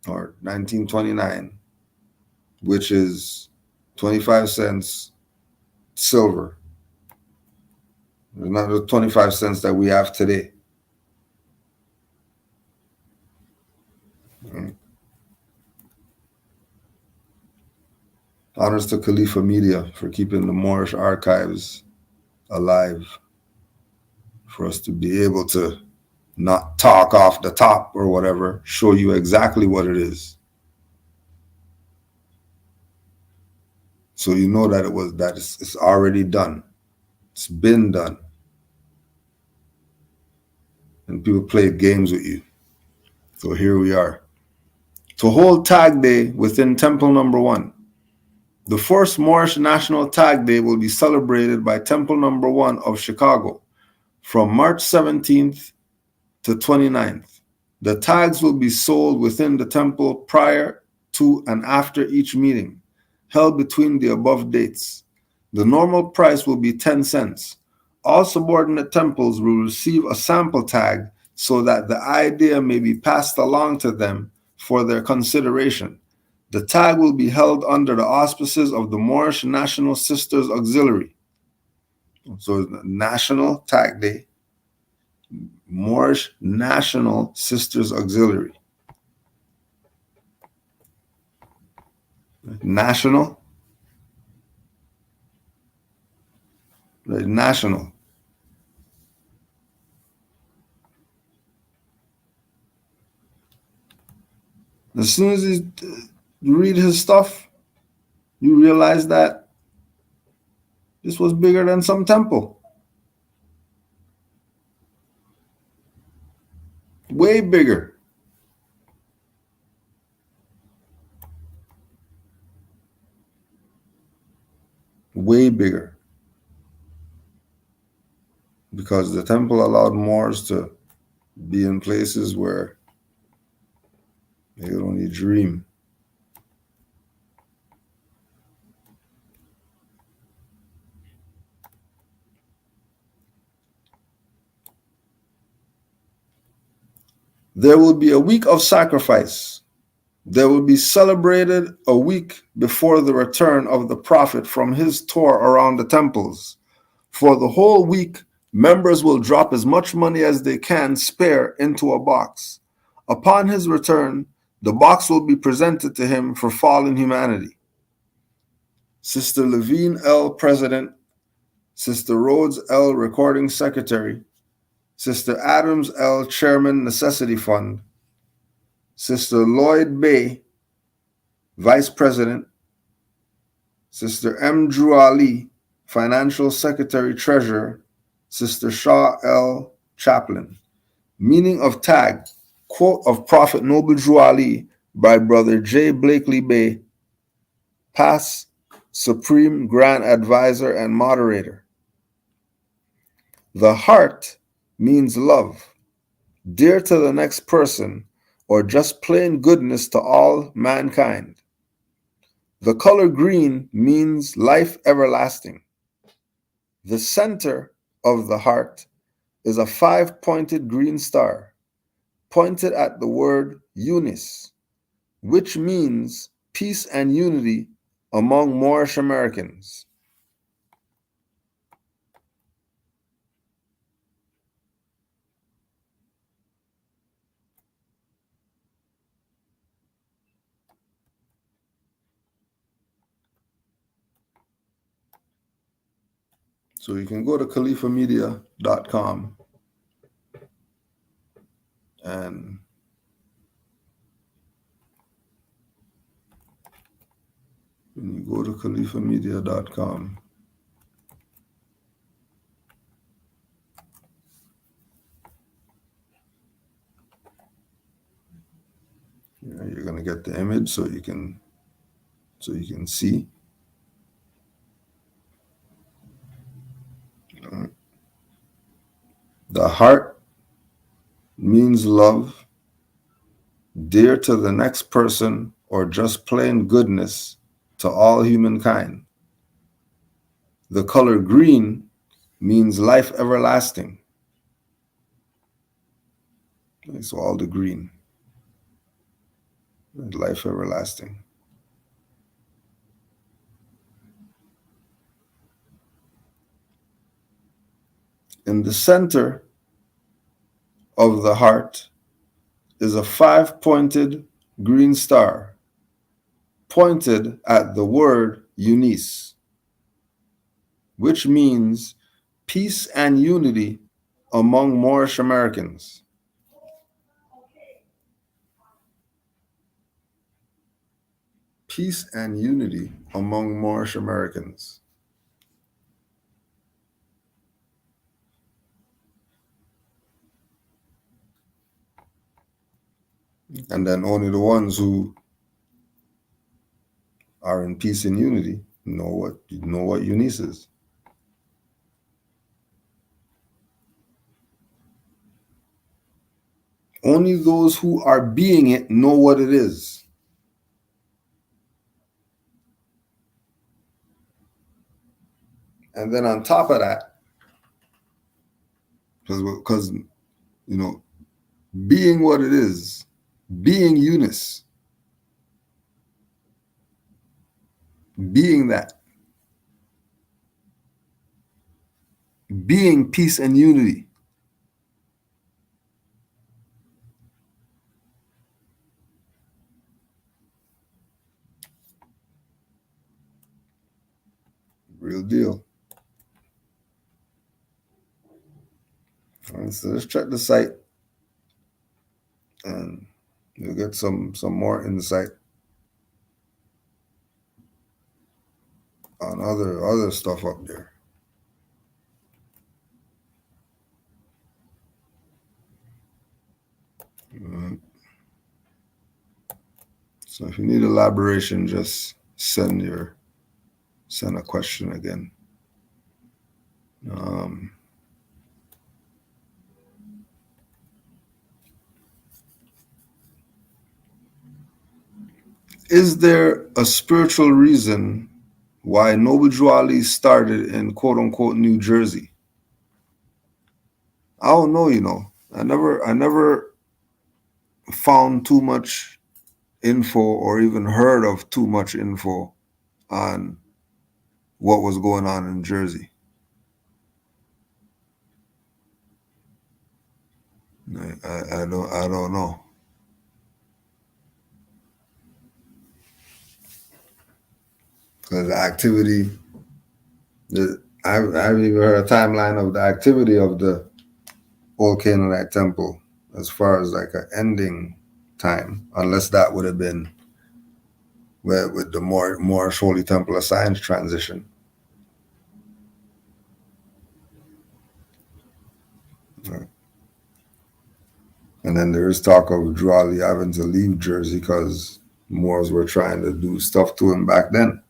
or 1929, which is 25 cents silver. Not the 25 cents that we have today. Right. Honors to Khalifa Media for keeping the Moorish archives alive, for us to be able to not talk off the top or whatever, show you exactly what it is. So you know that it's already done. It's been done. And people played games with you. So here we are. To hold Tag Day within Temple Number 1. The first Moorish National Tag Day will be celebrated by Temple Number 1 of Chicago from March 17th to 29th. The tags will be sold within the temple prior to and after each meeting, held between the above dates. The normal price will be 10 cents. All subordinate temples will receive a sample tag so that the idea may be passed along to them for their consideration. The tag will be held under the auspices of the Moorish National Sisters Auxiliary. So it's National Tag Day, Moorish National Sisters Auxiliary. National. Right, national. As soon as you read his stuff, you realize that this was bigger than some temple. Way bigger. Way bigger. Because the temple allowed Moors to be in places where they could only dream. There will be a week of sacrifice. There will be celebrated a week before the return of the Prophet from his tour around the temples. For the whole week, members will drop as much money as they can spare into a box. Upon his return, the box will be presented to him for fallen humanity. Sister Levine L., President. Sister Rhodes L., Recording Secretary. Sister Adams L., Chairman, Necessity Fund. Sister Lloyd Bay, Vice President. Sister M. Drew Ali, Financial Secretary, Treasurer. Sister Shaw L., Chaplain. Meaning of tag, quote of Prophet Noble Drew Ali by Brother J. Blakely Bay, past Supreme Grand Advisor and Moderator. The heart means love, dear to the next person, or just plain goodness to all mankind. The color green means life everlasting. The center of the heart is a 5-pointed green star pointed at the word Eunice, which means peace and unity among Moorish Americans. So you can go to khalifamedia.com and when you go to khalifamedia.com, you're going to get the image so you can see. The heart means love, dear to the next person, or just plain goodness to all humankind. The color green means life everlasting. So all the green, life everlasting. In the center of the heart is a 5-pointed green star pointed at the word Eunice, which means peace and unity among Moorish Americans. Peace and unity among Moorish Americans. And then only the ones who are in peace and unity know what Eunice is. Only those who are being it know what it is. And then on top of that, because being what it is, being Eunice, being that, being peace and unity. Real deal. All right, so let's check the site and you'll get some more insight on other stuff up there. So if you need elaboration, just send a question again. Is there a spiritual reason why Noble Drew Ali started in quote unquote New Jersey? I don't know, I never found too much info or even heard of too much info on what was going on in Jersey. I don't know. Because the activity, I haven't even heard a timeline of the activity of the Old Canaanite Temple as far as like an ending time, unless that would have been with the Moorish Holy Temple of Science transition. Right. And then there is talk of Drew Ali having to leave Jersey because Moors were trying to do stuff to him back then.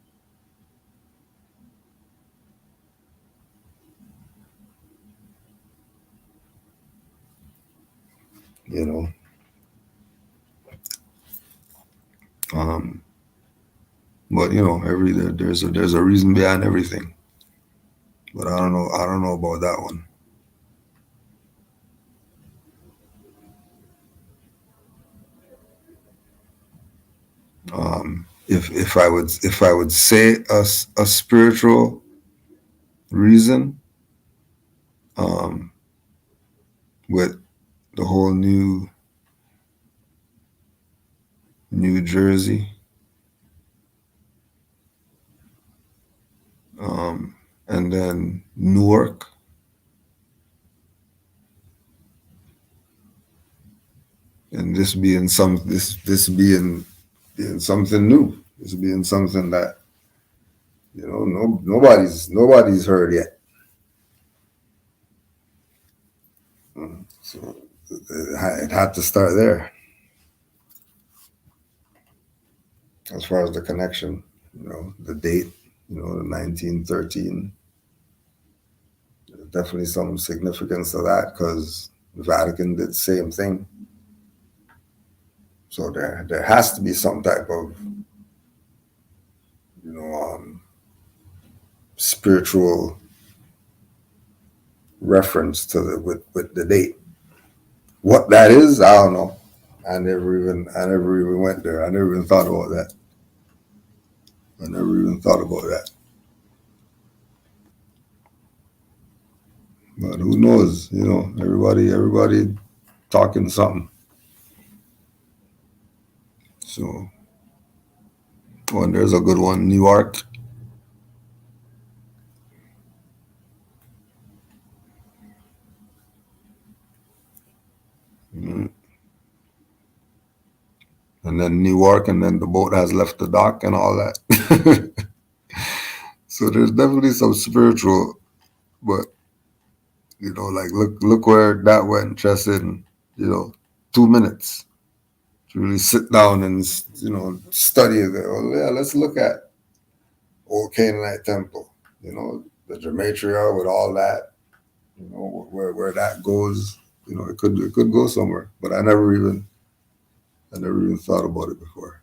But you know, there's a reason behind everything. But I don't know about that one. If I would say a spiritual reason, with the whole New Jersey, and then Newark, and this being something new, this being something that nobody's heard yet. So it had to start there. As far as the connection, the date, the 1913, there's definitely some significance to that because the Vatican did the same thing. So there has to be some type of, spiritual reference to with the date. What that is, I don't know. I never even went there. I never even thought about that. But who knows? Everybody talking something. So, and there's a good one, Newark. And then Newark, and then the boat has left the dock and all that. So there's definitely some spiritual, but like look where that went just in 2 minutes. To really sit down and study it. Oh yeah, let's look at old Canaanite temple. The gematria with all that. Where that goes. It could go somewhere, but I never even thought about it before.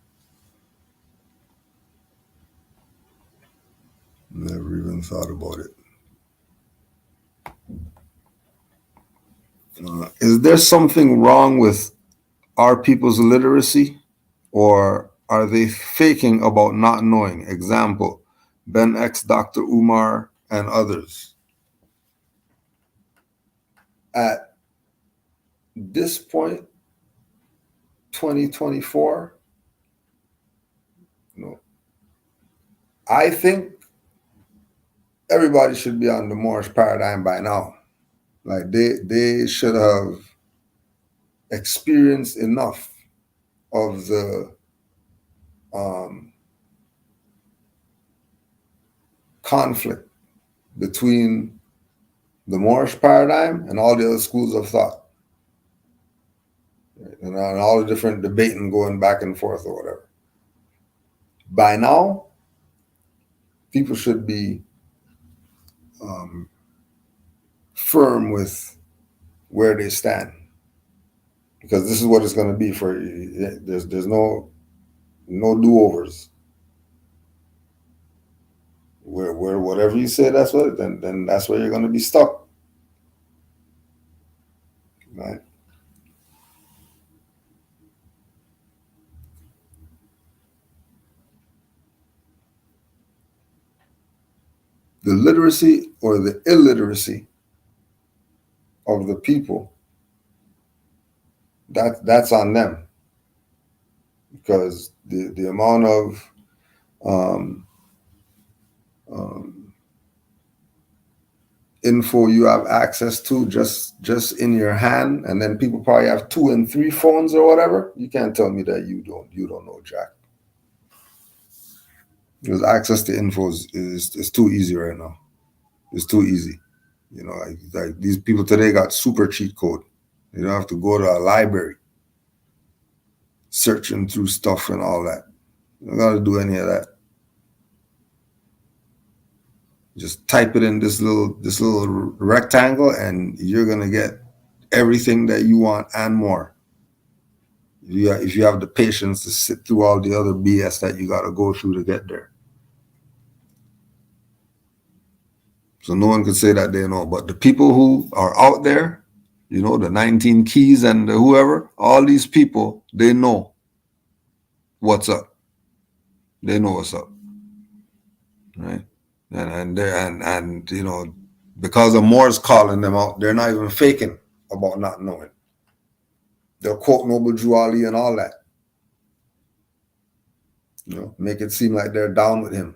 Never even thought about it. Is there something wrong with our people's literacy, or are they faking about not knowing? Example, Ben X, Dr. Umar, and others. At this point, 2024, I think everybody should be on the Moorish paradigm by now. Like they should have experienced enough of the conflict between the Moorish paradigm and all the other schools of thought, and all the different debating going back and forth or whatever. By now, people should be firm with where they stand, because this is what it's going to be for. There's no do-overs. Where whatever you say, that's what. Then that's where you're going to be stuck, right? The literacy or the illiteracy of the people, that's on them, because the amount of info you have access to just in your hand, and then people probably have 2 and 3 phones or whatever. You can't tell me that you don't know jack, because access to info is too easy right now. It's too easy. Like these people today got super cheat code. You don't have to go to a library searching through stuff and all that. You don't got to do any of that. Just type it in this little rectangle, and you're gonna get everything that you want and more. if you have the patience to sit through all the other BS that you got to go through to get there. So no one could say that they know. But the people who are out there, you know, the 19 Keys and the whoever, all these people, they know what's up. They know what's up, right? And you know, because the Moors calling them out, they're not even faking about not knowing. They'll quote Noble Drew Ali and all that. You know, make it seem like they're down with him.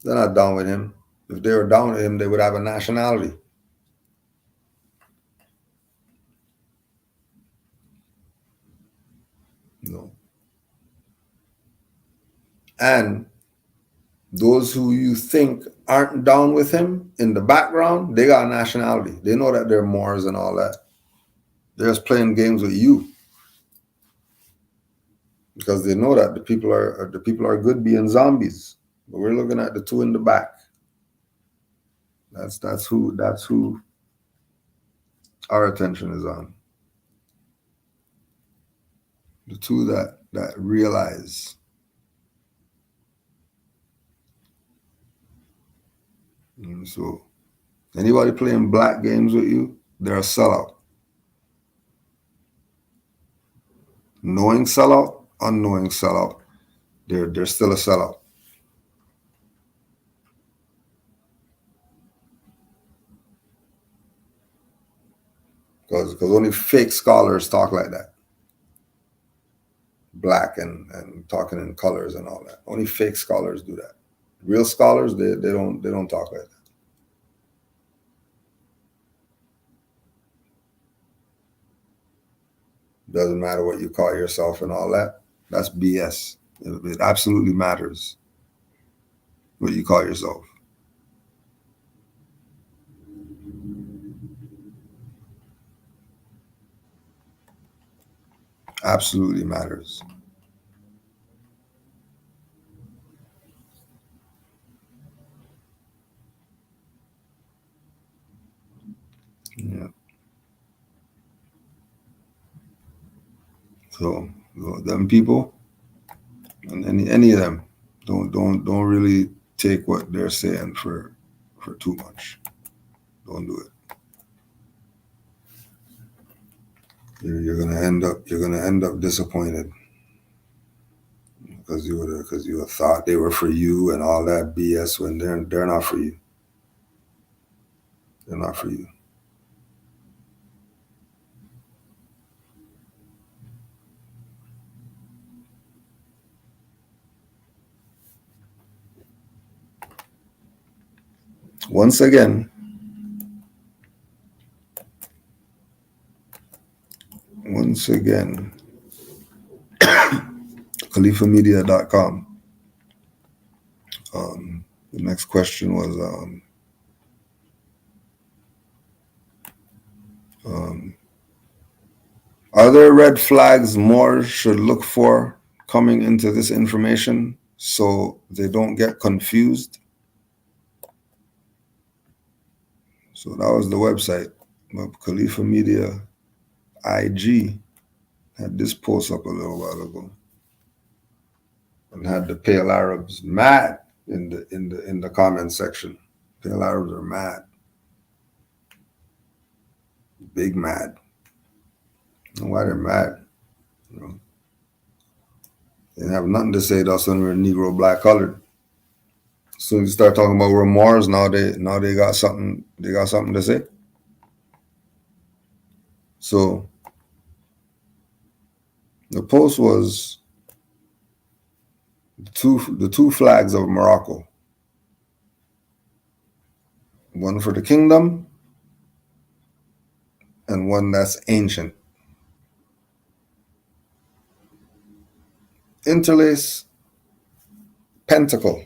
They're not down with him. If they were down with him, they would have a nationality. No. And those who you think aren't down with him in the background, they got a nationality. They know that they're Moors and all that. They're just playing games with you because they know that the people are good being zombies. But we're looking at the two in the back. That's who our attention is on. The two that realize. And so anybody playing black games with you, they're a sellout. Knowing sellout, unknowing sellout, they're still a sellout. Because only fake scholars talk like that. Black and talking in colors and all that. Only fake scholars do that. Real scholars, they don't talk like that. Doesn't matter what you call yourself and all that. That's BS. It absolutely matters what you call yourself. Absolutely matters. Yeah. So them people and any of them don't really take what they're saying for too much. Don't do it. You're gonna end up disappointed because you thought they were for you and all that BS when they're not for you. They're not for you. Once again, khalifamedia.com. The next question was are there red flags Moors should look for coming into this information so they don't get confused? So that was the website. Khalifa Media IG had this post up a little while ago and had the pale Arabs mad in the comment section. Pale Arabs are mad. Big mad. I don't know why they're mad. You know, they have nothing to say to us when we're Negro, black, colored. As soon as you start talking about we're Moors, now they got something to say. So the post was the two flags of Morocco. One for the kingdom and one that's ancient. Interlace, pentacle.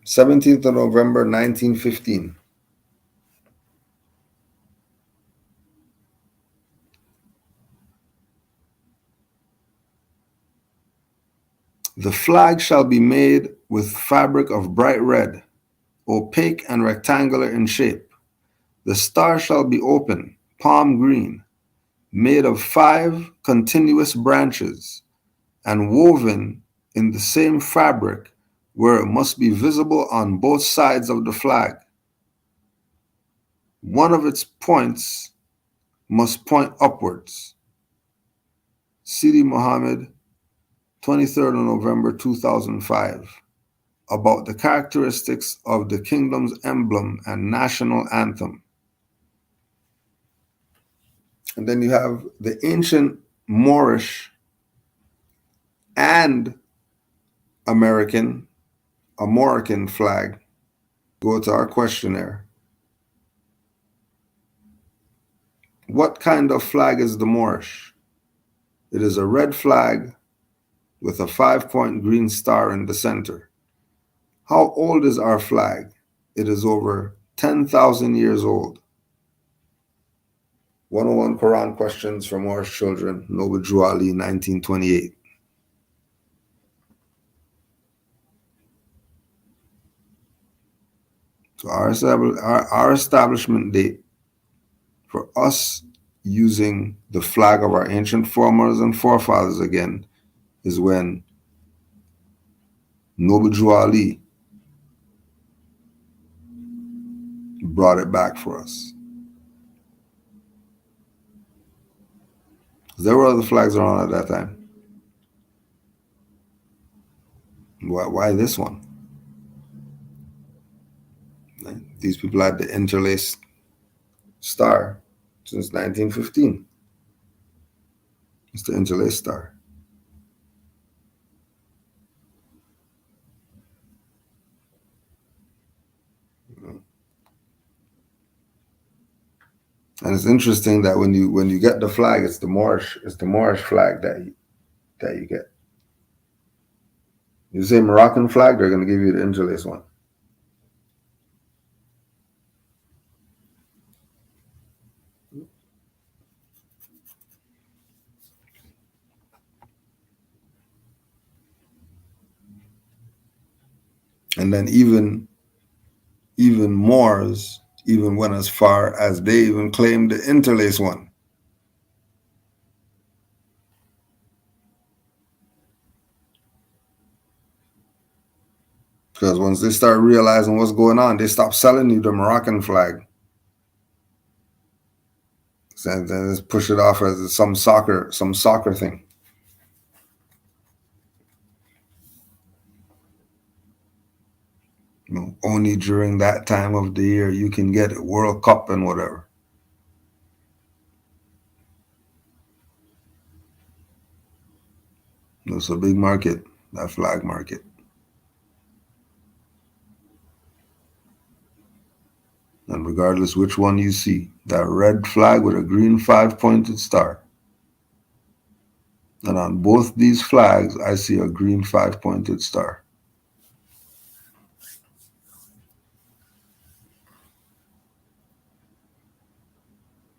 17th of November, 1915. The flag shall be made with fabric of bright red, opaque and rectangular in shape, The star shall be open, palm green, made of 5 continuous branches, and woven in the same fabric where it must be visible on both sides of the flag. One of its points must point upwards. Sidi Muhammad, 23rd of November 2005, about the characteristics of the kingdom's emblem and national anthem. And then you have the ancient Moorish and American flag. Go to our questionnaire. What kind of flag is the Moorish? It is a red flag with a 5-point green star in the center. How old is our flag? It is over 10,000 years old. 101 Quran questions for Moorish children, Noble Drew Ali, 1928. So our establishment date for us using the flag of our ancient foremothers and forefathers again is when Noble Drew Ali brought it back for us. There were other flags around at that time. Why this one? These people had the interlaced star since 1915. It's the interlaced star. And it's interesting that when you get the flag, it's the Moorish flag that you get. You say Moroccan flag, they're going to give you the interlaced one. And then even Moors even went as far as they even claimed the interlace one. Because once they start realizing what's going on, they stop selling you the Moroccan flag. So then just push it off as some soccer thing. You know, only during that time of the year you can get a World Cup and whatever. It's a big market, that flag market. And regardless which one you see, that red flag with a green 5-pointed star. And on both these flags, I see a green 5-pointed star.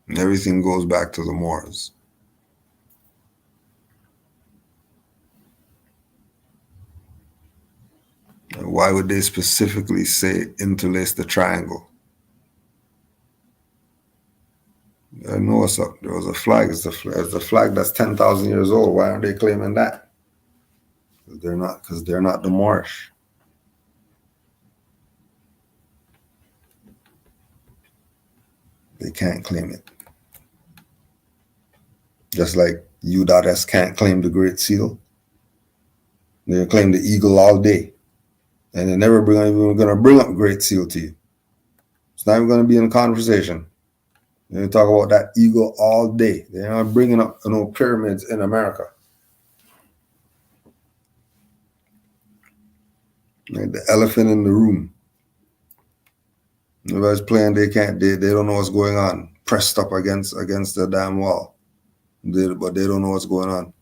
And everything goes back to the Moors. And why would they specifically say interlace the triangle? I know what's up. There was a flag. It's the flag that's 10,000 years old. Why aren't they claiming that? Because they're not the Moorish. They can't claim it. Just like U.S. can't claim the Great Seal. They claim the eagle all day. And they're never even going to bring up Great Seal to you. It's not even going to be in a conversation. They talk about that eagle all day. They're not bringing up pyramids in America. Like the elephant in the room. Everybody's playing, they don't know what's going on. Pressed up against the damn wall. But they don't know what's going on.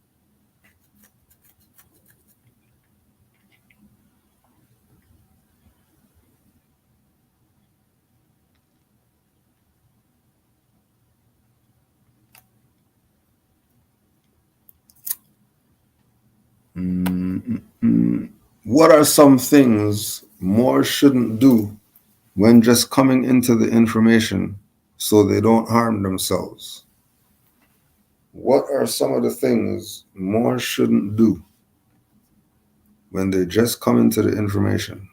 What are some things Moors shouldn't do when just coming into the information so they don't harm themselves. What are some of the things Moors shouldn't do when they just come into the information?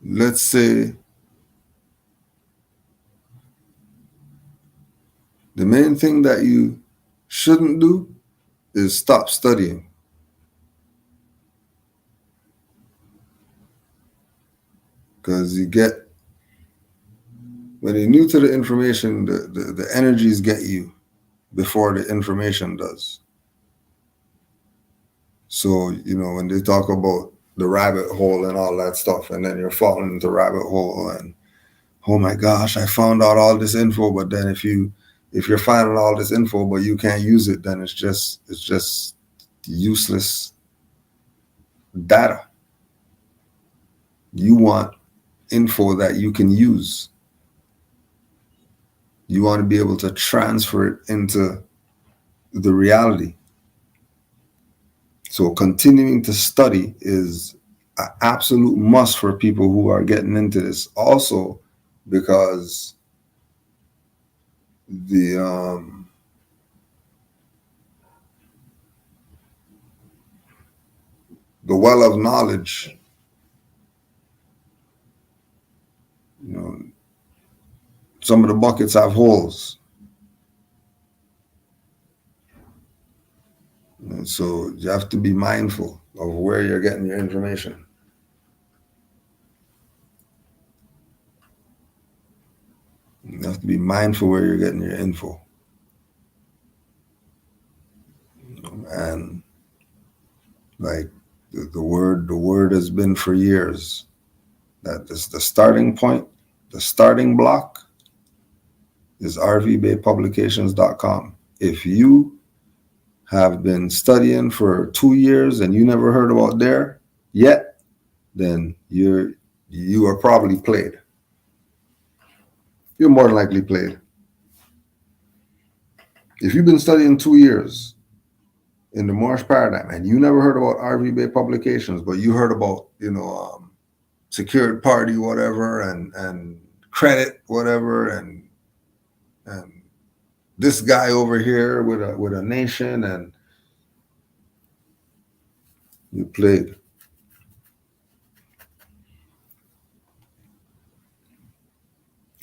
Let's say the main thing that you shouldn't do is stop studying. Because when you're new to the information, the energies get you before the information does. So, when they talk about the rabbit hole and all that stuff, and then you're falling into rabbit hole and, oh my gosh, I found out all this info, but then if you're finding all this info but you can't use it, then it's just useless data. You want info that you can use. You want to be able to transfer it into the reality. So continuing to study is an absolute must for people who are getting into this. Also, because the well of knowledge, some of the buckets have holes. And so you have to be mindful of where you're getting your information. You have to be mindful where you're getting your info. And like the word has been for years that this, the starting point, the starting block is rvbaypublications.com. If you have been studying for 2 years and you never heard about there yet, then you are probably played. You're more than likely played. If you've been studying 2 years in the Moorish paradigm and you never heard about RV Bay Publications, but you heard about, secured party, whatever, and credit, whatever, and this guy over here with a nation, and you played.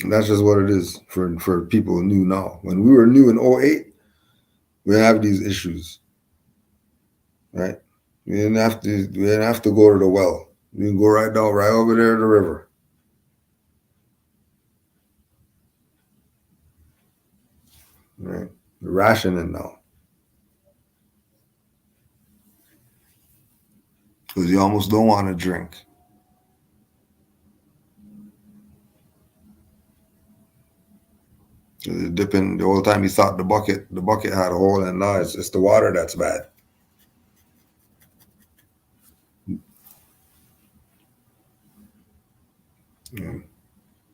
And that's just what it is for people new now. When we were new in 08, we didn't have these issues, right? We didn't have to go to the well. We can go right over there to the river. Right? The rationing now. Because you almost don't want to drink. Dipping the whole time you thought the bucket had a hole, and now it's the water that's bad.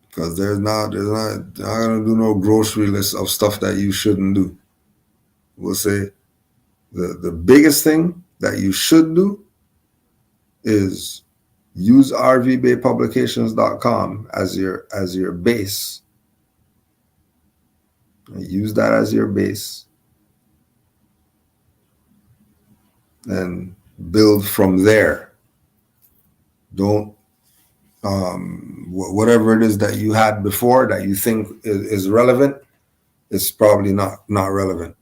Because they're not gonna do no grocery list of stuff that you shouldn't do. We'll say the biggest thing that you should do is use rvbaypublications.com as your base. Use that as your base and build from there. Don't whatever it is that you had before that you think is relevant, it's probably not relevant.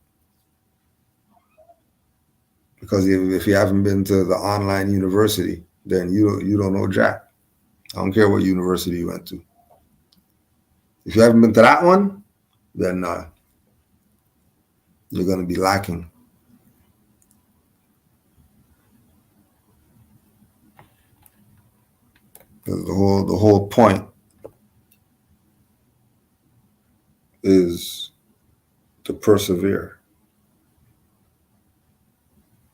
Because if you haven't been to the online university, then you don't know jack. I don't care what university you went to. If you haven't been to that one, then you're going to be lacking. Because the whole point is to persevere.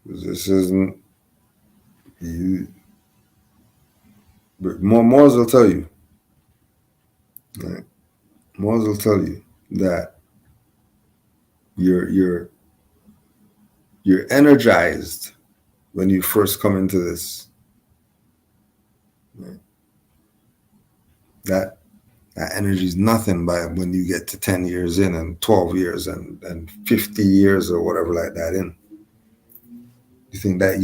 This isn't you. But Moors will tell you. Right? Moors will tell you that you're energized when you first come into this. Right? That energy is nothing by when you get to 10 years in and 12 years and 50 years or whatever like that in. You think that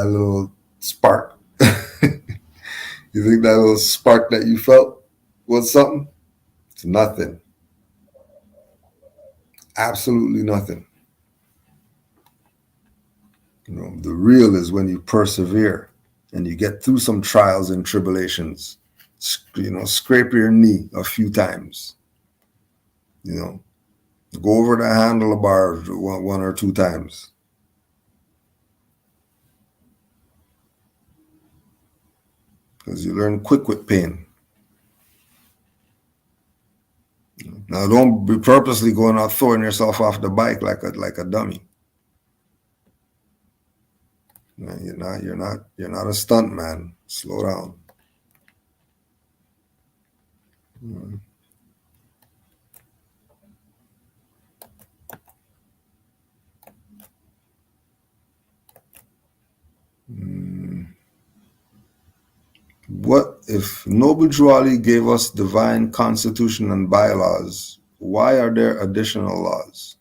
little spark, you think that little spark that you felt was something? It's nothing. Absolutely nothing. You know, the real is when you persevere and you get through some trials and tribulations. You know, scrape your knee a few times. You know, go over the handlebar one or two times. Because you learn quick with pain. Now, don't be purposely going out throwing yourself off the bike like a dummy. No, you're not a stunt man. Slow down. What if Noble Drew Ali gave us divine constitution and bylaws? Why are there additional laws?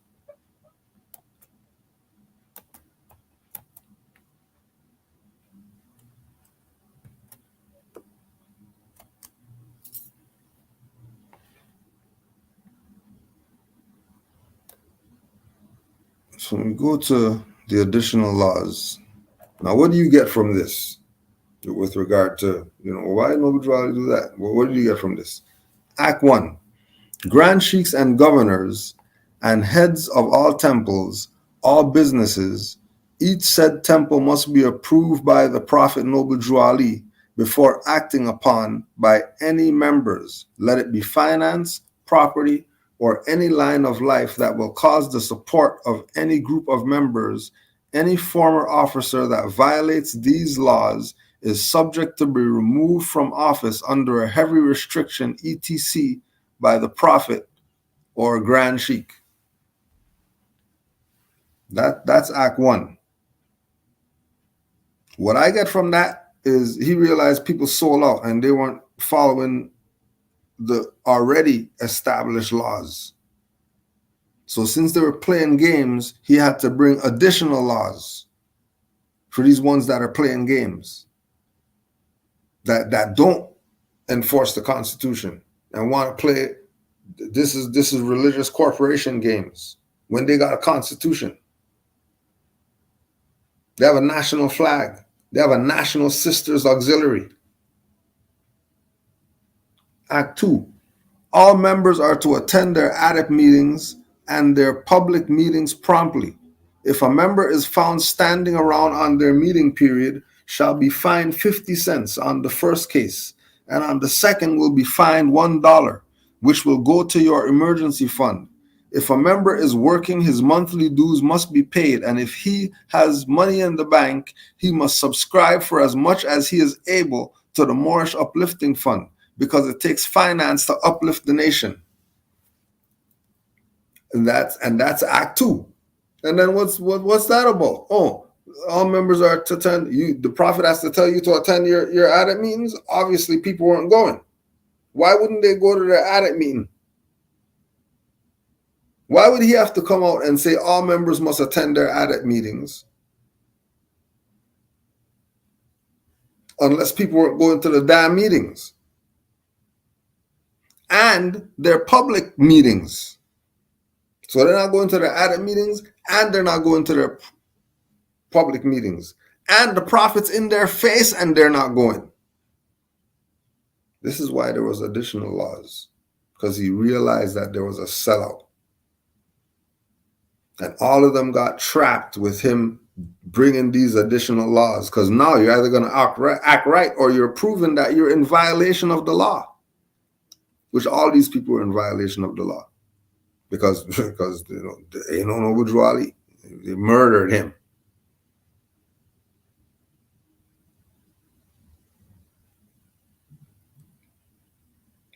So when we go to the additional laws, now what do you get from this with regard to, you know, why Noble Drew Ali do that? Well, what do you get from this? Act 1. Grand sheikhs and governors and heads of all temples, all businesses, each said temple must be approved by the Prophet Noble Drew Ali before acting upon by any members, let it be finance, property, or any line of life that will cause the support of any group of members. Any former officer that violates these laws is subject to be removed from office under a heavy restriction, etc., by the Prophet or a Grand Sheikh. That's Act 1. What I get from that is he realized people sold out and they weren't following the already established laws. So since they were playing games, he had to bring additional laws for these ones that are playing games, that don't enforce the Constitution and want to play. This is religious corporation games when they got a constitution. They have a national flag. They have a national sisters auxiliary. Act 2. All members are to attend their ADIP meetings and their public meetings promptly. If a member is found standing around on their meeting period, shall be fined 50 cents on the first case, and on the second will be fined $1, which will go to your emergency fund. If a member is working, his monthly dues must be paid, and if he has money in the bank, he must subscribe for as much as he is able to the Moorish uplifting fund, because it takes finance to uplift the nation. And that's Act 2. And then what's that about? Oh, all members are to attend. The Prophet has to tell you to attend your ADIP meetings. Obviously, people weren't going. Why wouldn't they go to their ADIP meeting? Why would he have to come out and say all members must attend their ADIP meetings unless people weren't going to the damn meetings and their public meetings? So they're not going to their ADIP meetings and they're not going to their public meetings. And the Prophet's in their face and they're not going. This is why there was additional laws, because he realized that there was a sellout. And all of them got trapped with him bringing these additional laws, because now you're either going to act right or you're proving that you're in violation of the law, which all these people were in violation of the law. Because you know, ain't no Noble Drew Ali. They murdered him.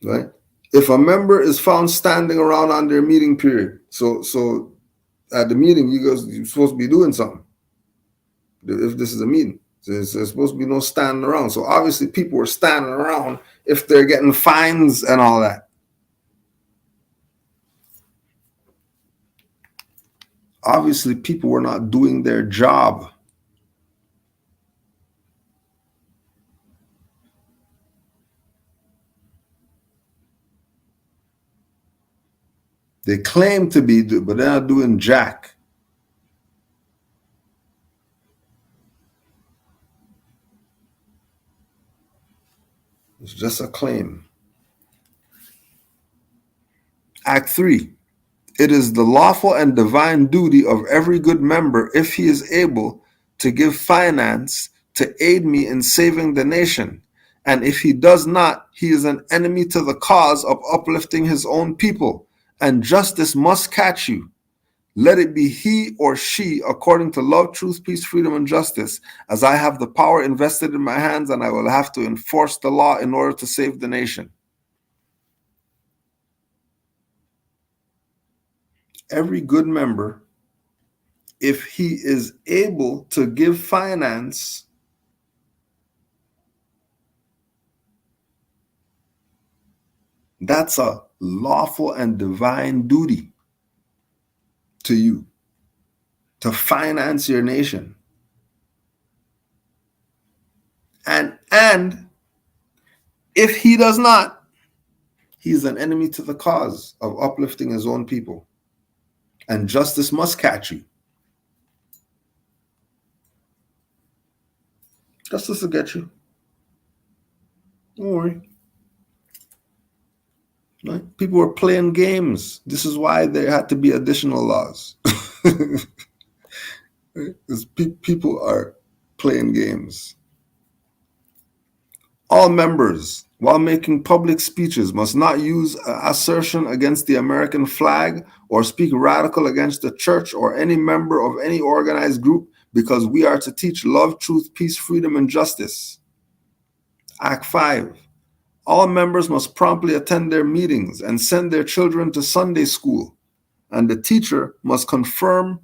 Right? If a member is found standing around on their meeting period, so at the meeting, you're supposed to be doing something. If this is a meeting, There's supposed to be no standing around. So obviously people were standing around if they're getting fines and all that. Obviously people were not doing their job. They claim to be, but they're not doing jack. It's just a claim. Act 3. It is the lawful and divine duty of every good member, if he is able, to give finance to aid me in saving the nation. And if he does not, he is an enemy to the cause of uplifting his own people. And justice must catch you. Let it be he or she, according to love, truth, peace, freedom, and justice, as I have the power invested in my hands, and I will have to enforce the law in order to save the nation. Every good member, if he is able to give finance, that's a lawful and divine duty to you, to finance your nation. And if he does not, he's an enemy to the cause of uplifting his own people. And justice must catch you. Justice will get you. Don't worry. Right? People were playing games. This is why there had to be additional laws. Because people are playing games. All members, while making public speeches, must not use assertion against the American flag or speak radical against the church or any member of any organized group, because we are to teach love, truth, peace, freedom, and justice. Act 5. All members must promptly attend their meetings and send their children to Sunday school, and the teacher must confirm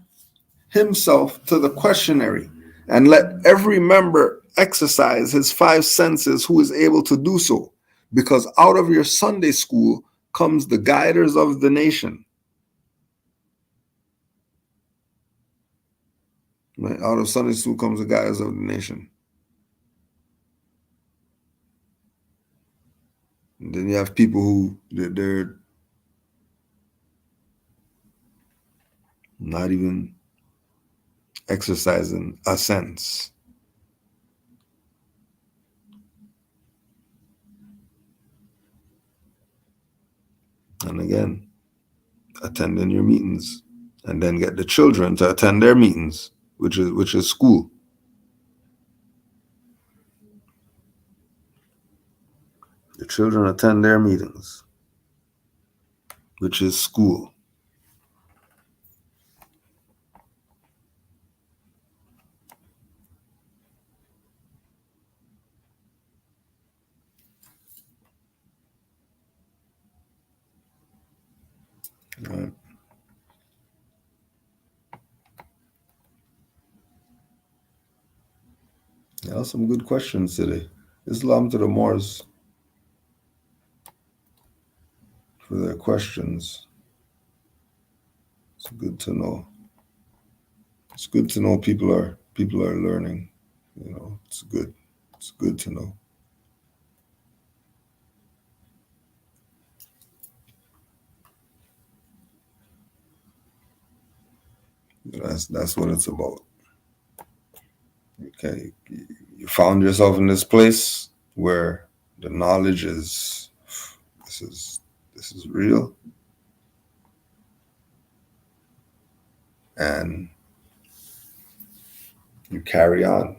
himself to the questionnaire, and let every member exercise his 5 senses who is able to do so, because out of your Sunday school comes the guiders of the nation. Right? Out of Sunday school comes the guiders of the nation. And then you have people who they're not even exercising a sense. And again, attending your meetings, and then get the children to attend their meetings, which is school. The children attend their meetings, which is school. Right. Yeah, some good questions today. Islam to the Moors for their questions. It's good to know. It's good to know people are learning. You know, it's good. It's good to know. That's what it's about. Okay, you found yourself in this place where the knowledge is this is real, and you carry on.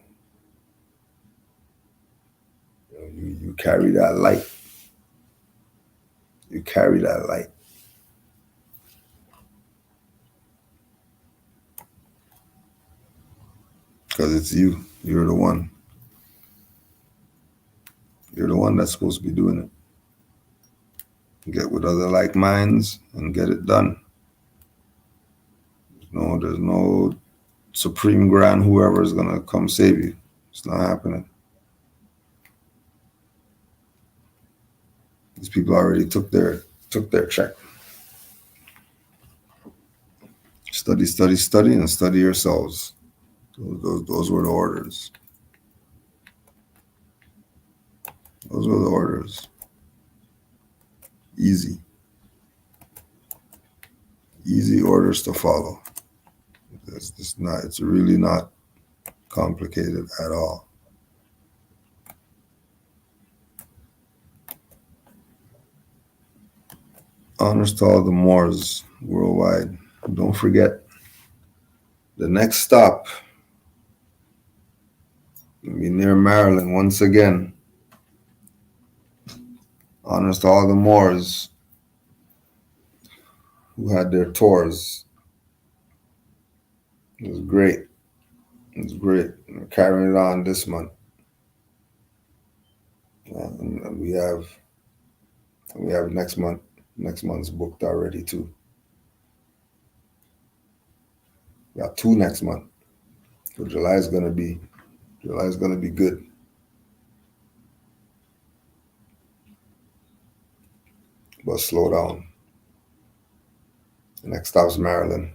You carry that light. You carry that light. Because it's you. You're the one. You're the one that's supposed to be doing it. Get with other like minds and get it done. There's no supreme grand whoever is gonna come save you. It's not happening. These people already took their check. Study, study, study, and study yourselves. Those were the orders. Those were the orders. Easy. Easy orders to follow. It's really not complicated at all. Honors to all the Moors worldwide. Don't forget, the next stop will be near Maryland once again. Honors to all the Moors who had their tours. It was great. It was great. We're carrying it on this month. And we have next month. Next month's booked already too. We got 2 next month. So July is gonna be good. But slow down. The next stop's Maryland.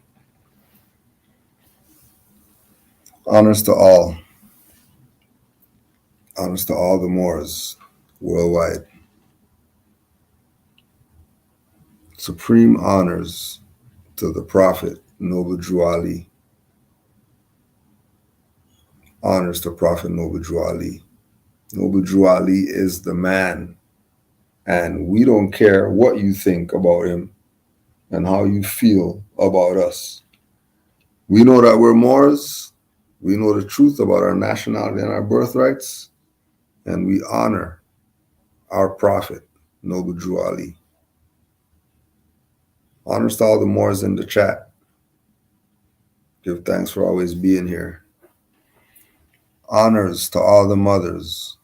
Honors to all. Honors to all the Moors worldwide. Supreme honors to the Prophet Noble Drew Ali. Honors to Prophet Noble Drew Ali. Noble Drew Ali is the man. And we don't care what you think about him and how you feel about us. We know that we're Moors. We know the truth about our nationality and our birthrights. And we honor our Prophet, Noble Drew Ali. Honors to all the Moors in the chat. Give thanks for always being here. Honors to all the mothers.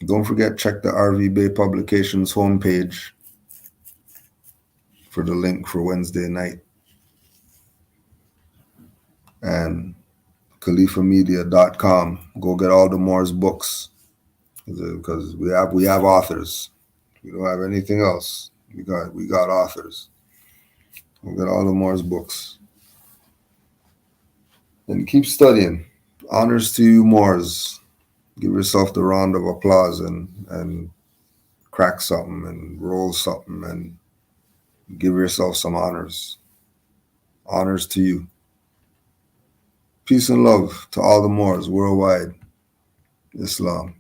Don't forget, check the RV Bay Publications homepage for the link for Wednesday night. And khalifamedia.com. Go get all the Moors books. Because we have authors. We don't have anything else. We got authors. Go get all the Moors books. And keep studying. Honors to you, Moors. Give yourself the round of applause and crack something and roll something and give yourself some honors. Honors to you. Peace and love to all the Moors worldwide. Islam.